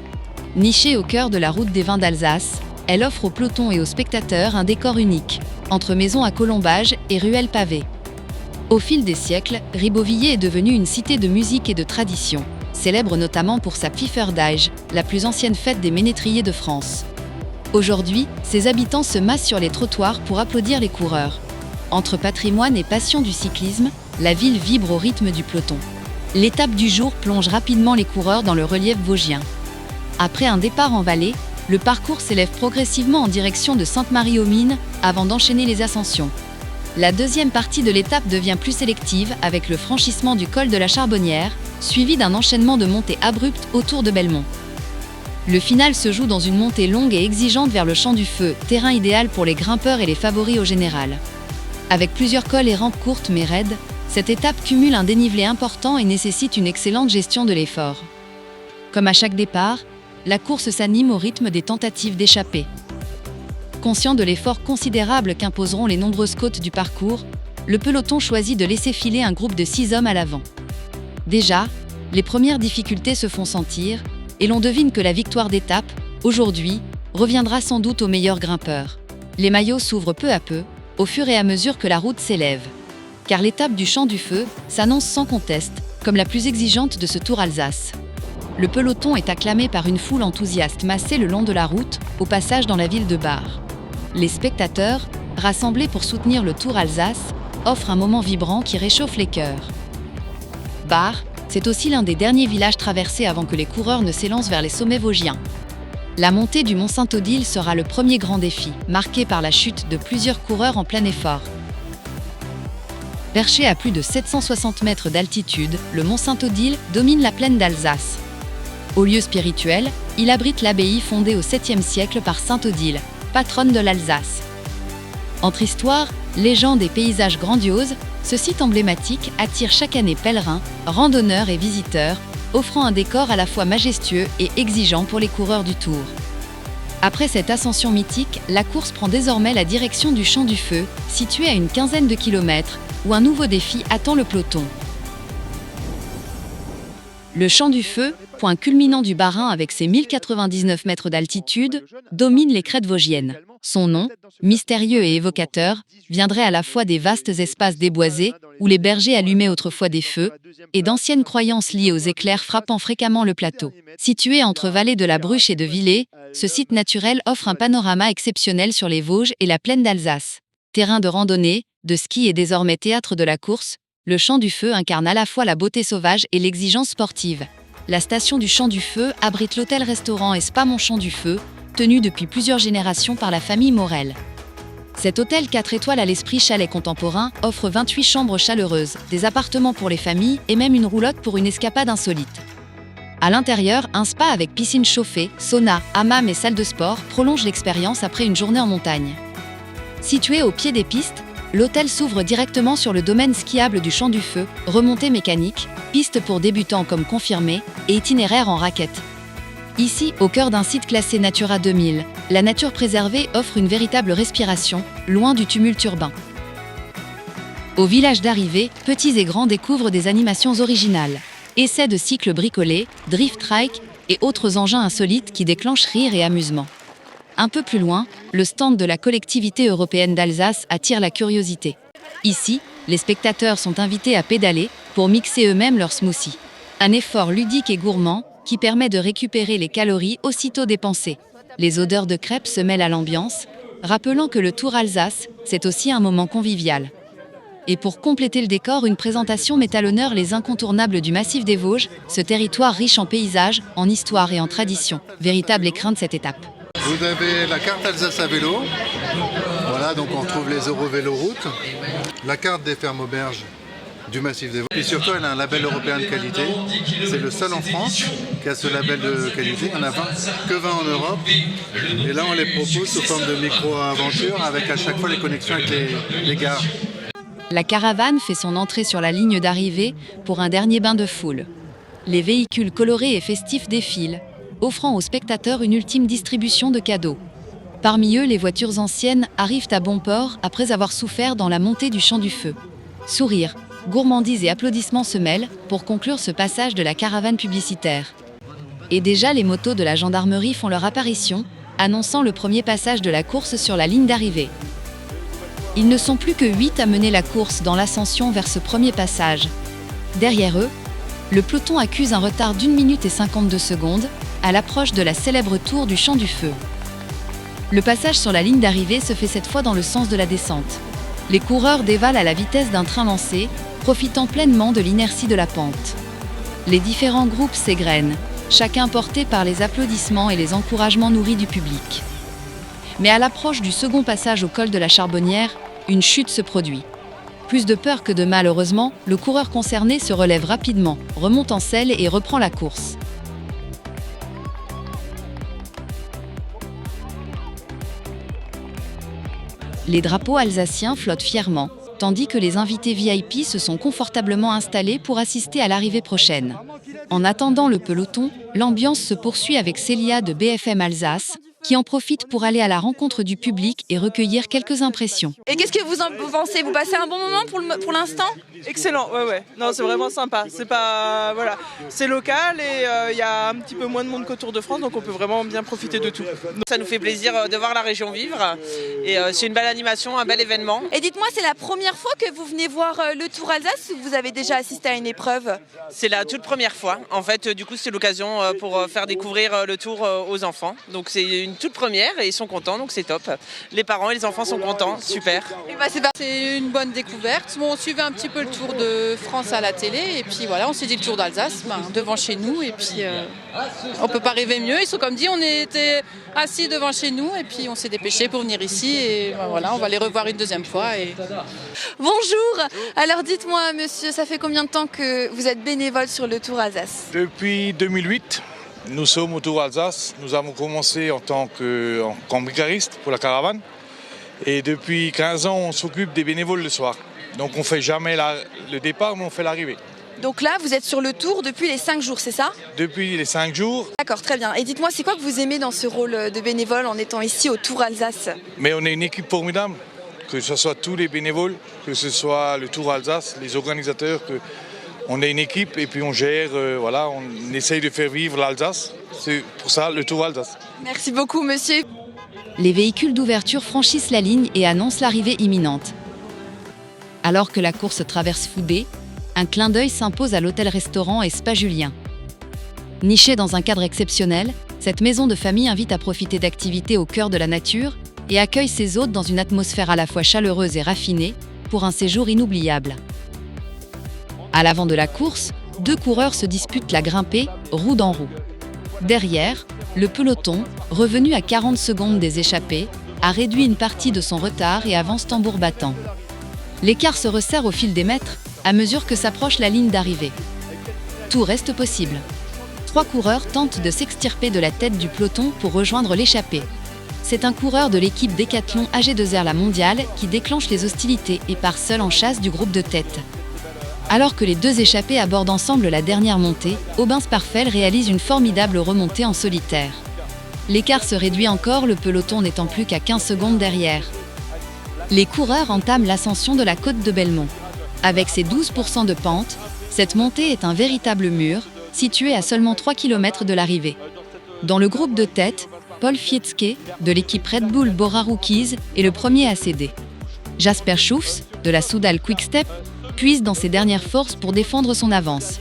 Nichée au cœur de la route des vins d'Alsace, elle offre aux pelotons et aux spectateurs un décor unique, entre maisons à colombages et ruelles pavées. Au fil des siècles, Ribeauvillé est devenue une cité de musique et de tradition, célèbre notamment pour sa Pfifferdeige, la plus ancienne fête des ménétriers de France. Aujourd'hui, ses habitants se massent sur les trottoirs pour applaudir les coureurs. Entre patrimoine et passion du cyclisme, la ville vibre au rythme du peloton. L'étape du jour plonge rapidement les coureurs dans le relief vosgien. Après un départ en vallée, le parcours s'élève progressivement en direction de Sainte-Marie-aux-Mines avant d'enchaîner les ascensions. La deuxième partie de l'étape devient plus sélective avec le franchissement du col de la Charbonnière, suivi d'un enchaînement de montées abruptes autour de Belmont. Le final se joue dans une montée longue et exigeante vers le champ du feu, terrain idéal pour les grimpeurs et les favoris au général. Avec plusieurs cols et rampes courtes mais raides, cette étape cumule un dénivelé important et nécessite une excellente gestion de l'effort. Comme à chaque départ, la course s'anime au rythme des tentatives d'échapper. Conscient de l'effort considérable qu'imposeront les nombreuses côtes du parcours, le peloton choisit de laisser filer un groupe de 6 hommes à l'avant. Déjà, les premières difficultés se font sentir, et l'on devine que la victoire d'étape, aujourd'hui, reviendra sans doute aux meilleurs grimpeurs. Les maillots s'ouvrent peu à peu, au fur et à mesure que la route s'élève. Car l'étape du Champ du Feu s'annonce sans conteste comme la plus exigeante de ce Tour Alsace. Le peloton est acclamé par une foule enthousiaste massée le long de la route, au passage dans la ville de Bar. Les spectateurs, rassemblés pour soutenir le Tour Alsace, offrent un moment vibrant qui réchauffe les cœurs. Bar, c'est aussi l'un des derniers villages traversés avant que les coureurs ne s'élancent vers les sommets vosgiens. La montée du Mont Saint-Odile sera le premier grand défi, marqué par la chute de plusieurs coureurs en plein effort. Perché à plus de 760 mètres d'altitude, le Mont Saint-Odile domine la plaine d'Alsace. Au lieu spirituel, il abrite l'abbaye fondée au 7e siècle par Sainte Odile, patronne de l'Alsace. Entre histoire, légendes et paysages grandioses, ce site emblématique attire chaque année pèlerins, randonneurs et visiteurs, offrant un décor à la fois majestueux et exigeant pour les coureurs du Tour. Après cette ascension mythique, la course prend désormais la direction du Champ du Feu, situé à une quinzaine de kilomètres, où un nouveau défi attend le peloton. Le Champ du Feu, point culminant du Bas-Rhin avec ses 1099 mètres d'altitude, domine les crêtes vosgiennes. Son nom, mystérieux et évocateur, viendrait à la fois des vastes espaces déboisés, où les bergers allumaient autrefois des feux, et d'anciennes croyances liées aux éclairs frappant fréquemment le plateau. Situé entre vallées de la Bruche et de Villers, ce site naturel offre un panorama exceptionnel sur les Vosges et la plaine d'Alsace. Terrain de randonnée, de ski et désormais théâtre de la course, le Champ du Feu incarne à la fois la beauté sauvage et l'exigence sportive. La station du Champ du Feu abrite l'hôtel-restaurant et spa Mon Champ du Feu, tenu depuis plusieurs générations par la famille Morel. Cet hôtel 4 étoiles à l'esprit chalet contemporain offre 28 chambres chaleureuses, des appartements pour les familles et même une roulotte pour une escapade insolite. À l'intérieur, un spa avec piscine chauffée, sauna, hammam et salle de sport prolonge l'expérience après une journée en montagne. Situé au pied des pistes, l'hôtel s'ouvre directement sur le domaine skiable du Champ du Feu, remontée mécanique, piste pour débutants comme confirmés et itinéraire en raquette. Ici, au cœur d'un site classé Natura 2000, la nature préservée offre une véritable respiration, loin du tumulte urbain. Au village d'arrivée, petits et grands découvrent des animations originales. Essais de cycles bricolés, drift trike et autres engins insolites qui déclenchent rire et amusement. Un peu plus loin, le stand de la collectivité européenne d'Alsace attire la curiosité. Ici, les spectateurs sont invités à pédaler pour mixer eux-mêmes leur smoothie. Un effort ludique et gourmand qui permet de récupérer les calories aussitôt dépensées. Les odeurs de crêpes se mêlent à l'ambiance, rappelant que le Tour Alsace, c'est aussi un moment convivial. Et pour compléter le décor, une présentation met à l'honneur les incontournables du massif des Vosges, ce territoire riche en paysages, en histoire et en tradition. Véritable écrin de cette étape. Vous avez la carte Alsace à vélo. Voilà, donc on retrouve les Eurovéloroutes. La carte des fermes auberges du massif des Vosges. Et surtout, elle a un label européen de qualité. C'est le seul en France qui a ce label de qualité. Il n'y en a que 20 en Europe. Et là, on les propose sous forme de micro-aventure avec à chaque fois les connexions avec les gares. La caravane fait son entrée sur la ligne d'arrivée pour un dernier bain de foule. Les véhicules colorés et festifs défilent, offrant aux spectateurs une ultime distribution de cadeaux. Parmi eux, les voitures anciennes arrivent à bon port après avoir souffert dans la montée du Champ du Feu. Sourires, gourmandises et applaudissements se mêlent pour conclure ce passage de la caravane publicitaire. Et déjà, les motos de la gendarmerie font leur apparition, annonçant le premier passage de la course sur la ligne d'arrivée. Ils ne sont plus que 8 à mener la course dans l'ascension vers ce premier passage. Derrière eux, le peloton accuse un retard d'1 minute et 52 secondes à l'approche de la célèbre tour du Champ du Feu. Le passage sur la ligne d'arrivée se fait cette fois dans le sens de la descente. Les coureurs dévalent à la vitesse d'un train lancé, profitant pleinement de l'inertie de la pente. Les différents groupes s'égrènent, chacun porté par les applaudissements et les encouragements nourris du public. Mais à l'approche du second passage au col de la Charbonnière, une chute se produit. Plus de peur que de mal, heureusement, le coureur concerné se relève rapidement, remonte en selle et reprend la course. Les drapeaux alsaciens flottent fièrement, tandis que les invités VIP se sont confortablement installés pour assister à l'arrivée prochaine. En attendant le peloton, l'ambiance se poursuit avec Célia de BFM Alsace, qui en profite pour aller à la rencontre du public et recueillir quelques impressions. Et qu'est-ce que vous en pensez? Vous passez un bon moment pour l'instant? Excellent, ouais. Non, c'est vraiment sympa. C'est pas, voilà, c'est local et il y a un petit peu moins de monde qu'au Tour de France, donc on peut vraiment bien profiter de tout. Ça nous fait plaisir de voir la région vivre et c'est une belle animation, un bel événement. Et dites-moi, c'est la première fois que vous venez voir le Tour Alsace ou vous avez déjà assisté à une épreuve? C'est la toute première fois. En fait, du coup, c'est l'occasion pour faire découvrir le Tour aux enfants. Donc c'est une toute première et ils sont contents, donc c'est top. Les parents et les enfants sont contents, super. C'est une bonne découverte. Bon, on suivait un petit peu le Tour de France à la télé et puis voilà, on s'est dit le Tour d'Alsace devant chez nous et puis on peut pas rêver mieux. Ils sont comme dit, on était assis devant chez nous et puis on s'est dépêché pour venir ici et voilà, on va les revoir une deuxième fois. Bonjour. Alors dites-moi, monsieur, ça fait combien de temps que vous êtes bénévole sur le Tour Alsace? Depuis 2008. Nous sommes au Tour Alsace. Nous avons commencé en tant que cambricariste pour la caravane. Et depuis 15 ans, on s'occupe des bénévoles le soir. Donc on ne fait jamais le départ, mais on fait l'arrivée. Donc là, vous êtes sur le Tour depuis les 5 jours, c'est ça? Depuis les 5 jours. D'accord, très bien. Et dites-moi, c'est quoi que vous aimez dans ce rôle de bénévole en étant ici au Tour Alsace? Mais on est une équipe formidable, que ce soit tous les bénévoles, que ce soit le Tour Alsace, les organisateurs, on est une équipe et puis on gère, on essaye de faire vivre l'Alsace. C'est pour ça le Tour Alsace. Merci beaucoup, monsieur. Les véhicules d'ouverture franchissent la ligne et annoncent l'arrivée imminente. Alors que la course traverse Foudé, un clin d'œil s'impose à l'hôtel-restaurant et Spa Julien. Nichée dans un cadre exceptionnel, cette maison de famille invite à profiter d'activités au cœur de la nature et accueille ses hôtes dans une atmosphère à la fois chaleureuse et raffinée pour un séjour inoubliable. À l'avant de la course, 2 coureurs se disputent la grimpée, roue dans roue. Derrière, le peloton, revenu à 40 secondes des échappés, a réduit une partie de son retard et avance tambour battant. L'écart se resserre au fil des mètres, à mesure que s'approche la ligne d'arrivée. Tout reste possible. 3 coureurs tentent de s'extirper de la tête du peloton pour rejoindre l'échappée. C'est un coureur de l'équipe Décathlon AG2R La Mondiale qui déclenche les hostilités et part seul en chasse du groupe de tête. Alors que les 2 échappés abordent ensemble la dernière montée, Aubin-Sparfel réalise une formidable remontée en solitaire. L'écart se réduit encore, le peloton n'étant plus qu'à 15 secondes derrière. Les coureurs entament l'ascension de la côte de Belmont. Avec ses 12% de pente, cette montée est un véritable mur, situé à seulement 3 km de l'arrivée. Dans le groupe de tête, Paul Fietske, de l'équipe Red Bull Bora Rookies, est le premier à céder. Jasper Schoofs, de la Soudal Quick-Step, puise dans ses dernières forces pour défendre son avance.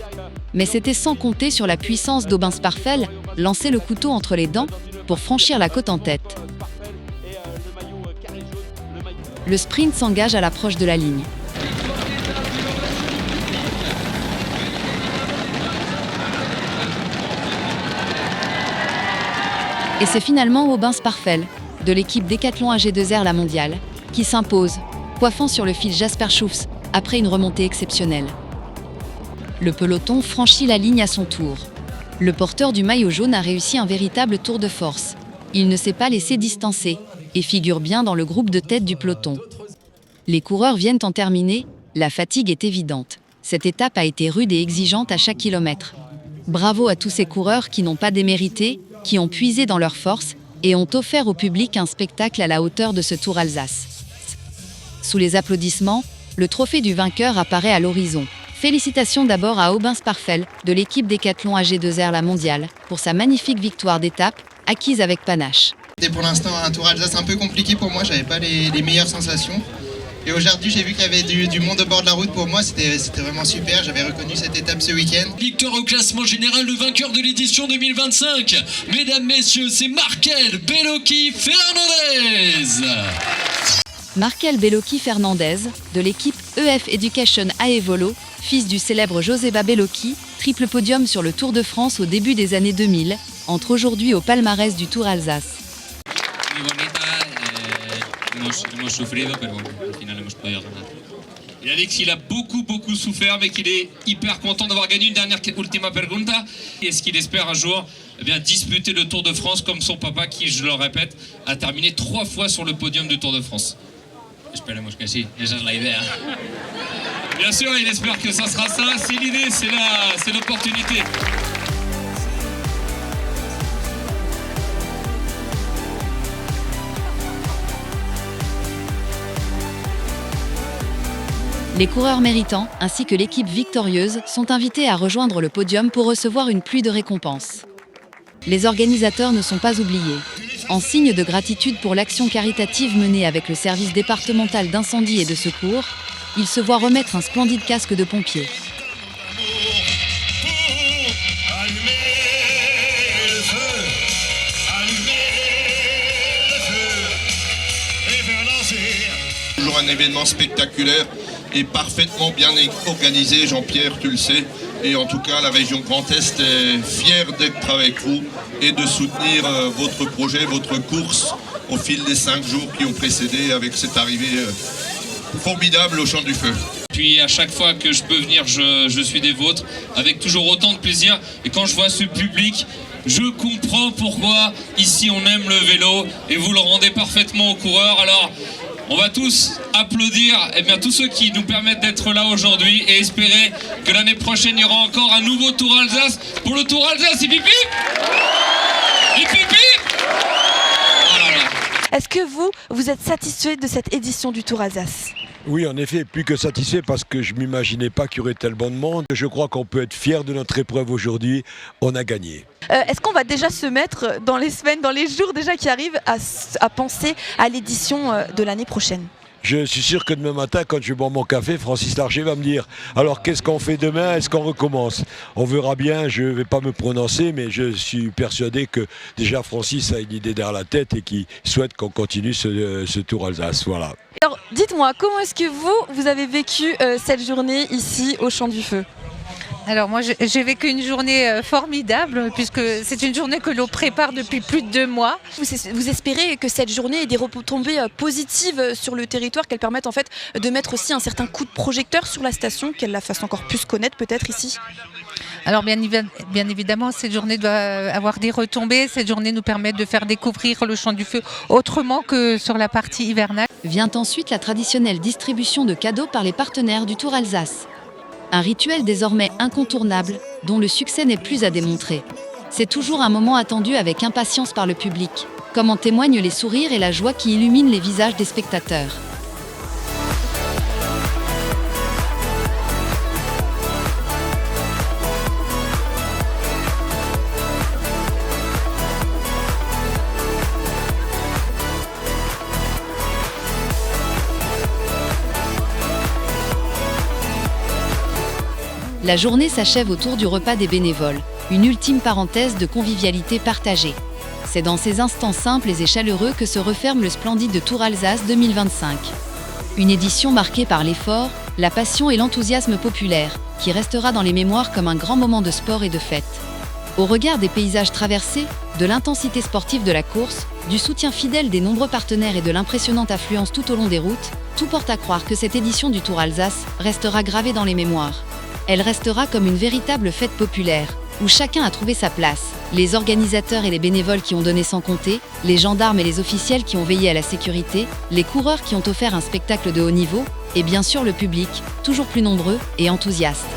Mais c'était sans compter sur la puissance d'Aubin-Sparfel, lancé le couteau entre les dents, pour franchir la côte en tête. Le sprint s'engage à l'approche de la ligne. Et c'est finalement Aubin Sparfel, de l'équipe Décathlon AG2R La Mondiale, qui s'impose, coiffant sur le fil Jasper Schoofs, après une remontée exceptionnelle. Le peloton franchit la ligne à son tour. Le porteur du maillot jaune a réussi un véritable tour de force. Il ne s'est pas laissé distancer et figure bien dans le groupe de tête du peloton. Les coureurs viennent en terminer, la fatigue est évidente. Cette étape a été rude et exigeante à chaque kilomètre. Bravo à tous ces coureurs qui n'ont pas démérité, qui ont puisé dans leurs forces et ont offert au public un spectacle à la hauteur de ce Tour Alsace. Sous les applaudissements, le trophée du vainqueur apparaît à l'horizon. Félicitations d'abord à Aubin Sparfel, de l'équipe Décathlon AG2R La Mondiale, pour sa magnifique victoire d'étape, acquise avec panache. C'était pour l'instant un Tour Alsace un peu compliqué pour moi, j'avais pas les meilleures sensations. Et aujourd'hui, j'ai vu qu'il y avait du monde au bord de la route. Pour moi, c'était vraiment super. J'avais reconnu cette étape ce week-end. Victoire au classement général, le vainqueur de l'édition 2025. Mesdames, messieurs, c'est Markel Bellocchi Fernandez. Markel Bellocchi Fernandez, de l'équipe EF Education Aevolo, fils du célèbre Joseba Bellocchi, triple podium sur le Tour de France au début des années 2000, entre aujourd'hui au palmarès du Tour Alsace. Il a dit qu'il a beaucoup souffert, mais qu'il est hyper content d'avoir gagné une dernière ultima pregunta. Est-ce qu'il espère un jour disputer le Tour de France comme son papa, qui, je le répète, a terminé 3 fois sur le podium du Tour de France? Esperemos que sí, esa es la idea. Bien sûr, il espère que ça sera ça, c'est l'idée, c'est l'opportunité. Les coureurs méritants, ainsi que l'équipe victorieuse, sont invités à rejoindre le podium pour recevoir une pluie de récompenses. Les organisateurs ne sont pas oubliés. En signe de gratitude pour l'action caritative menée avec le service départemental d'incendie et de secours, ils se voient remettre un splendide casque de pompier. Toujours un événement spectaculaire et parfaitement bien organisé, Jean-Pierre, tu le sais. Et en tout cas, la région Grand Est est fière d'être avec vous et de soutenir votre projet, votre course au fil des 5 jours qui ont précédé avec cette arrivée formidable au Champ du Feu. Puis à chaque fois que je peux venir, je suis des vôtres, avec toujours autant de plaisir. Et quand je vois ce public, je comprends pourquoi ici on aime le vélo et vous le rendez parfaitement aux coureurs. Alors, on va tous applaudir tous ceux qui nous permettent d'être là aujourd'hui et espérer que l'année prochaine, il y aura encore un nouveau Tour Alsace. Pour le Tour Alsace, et pipi. Est-ce que vous êtes satisfait de cette édition du Tour Alsace ? Oui, en effet, plus que satisfait parce que je ne m'imaginais pas qu'il y aurait tellement de monde. Je crois qu'on peut être fier de notre épreuve aujourd'hui. On a gagné. Est-ce qu'on va déjà se mettre dans les semaines, dans les jours déjà qui arrivent à penser à l'édition de l'année prochaine ? Je suis sûr que demain matin, quand je bois mon café, Francis Larger va me dire « Alors, qu'est-ce qu'on fait demain ? Est-ce qu'on recommence ?» On verra bien, je ne vais pas me prononcer, mais je suis persuadé que déjà Francis a une idée derrière la tête et qu'il souhaite qu'on continue ce Tour Alsace. Voilà. Alors, dites-moi, comment est-ce que vous avez vécu cette journée ici au Champ du Feu ? Alors moi j'ai vécu une journée formidable puisque c'est une journée que l'on prépare depuis plus de 2 mois. Vous espérez que cette journée ait des retombées positives sur le territoire, qu'elle permette en fait de mettre aussi un certain coup de projecteur sur la station, qu'elle la fasse encore plus connaître peut-être ici ? Alors bien évidemment, cette journée doit avoir des retombées. Cette journée nous permet de faire découvrir le Champ du Feu autrement que sur la partie hivernale. Vient ensuite la traditionnelle distribution de cadeaux par les partenaires du Tour Alsace. Un rituel désormais incontournable, dont le succès n'est plus à démontrer. C'est toujours un moment attendu avec impatience par le public, comme en témoignent les sourires et la joie qui illuminent les visages des spectateurs. La journée s'achève autour du repas des bénévoles, une ultime parenthèse de convivialité partagée. C'est dans ces instants simples et chaleureux que se referme le splendide Tour Alsace 2025. Une édition marquée par l'effort, la passion et l'enthousiasme populaire, qui restera dans les mémoires comme un grand moment de sport et de fête. Au regard des paysages traversés, de l'intensité sportive de la course, du soutien fidèle des nombreux partenaires et de l'impressionnante affluence tout au long des routes, tout porte à croire que cette édition du Tour Alsace restera gravée dans les mémoires. Elle restera comme une véritable fête populaire, où chacun a trouvé sa place. Les organisateurs et les bénévoles qui ont donné sans compter, les gendarmes et les officiels qui ont veillé à la sécurité, les coureurs qui ont offert un spectacle de haut niveau, et bien sûr le public, toujours plus nombreux et enthousiaste.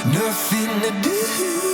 Nothing to do.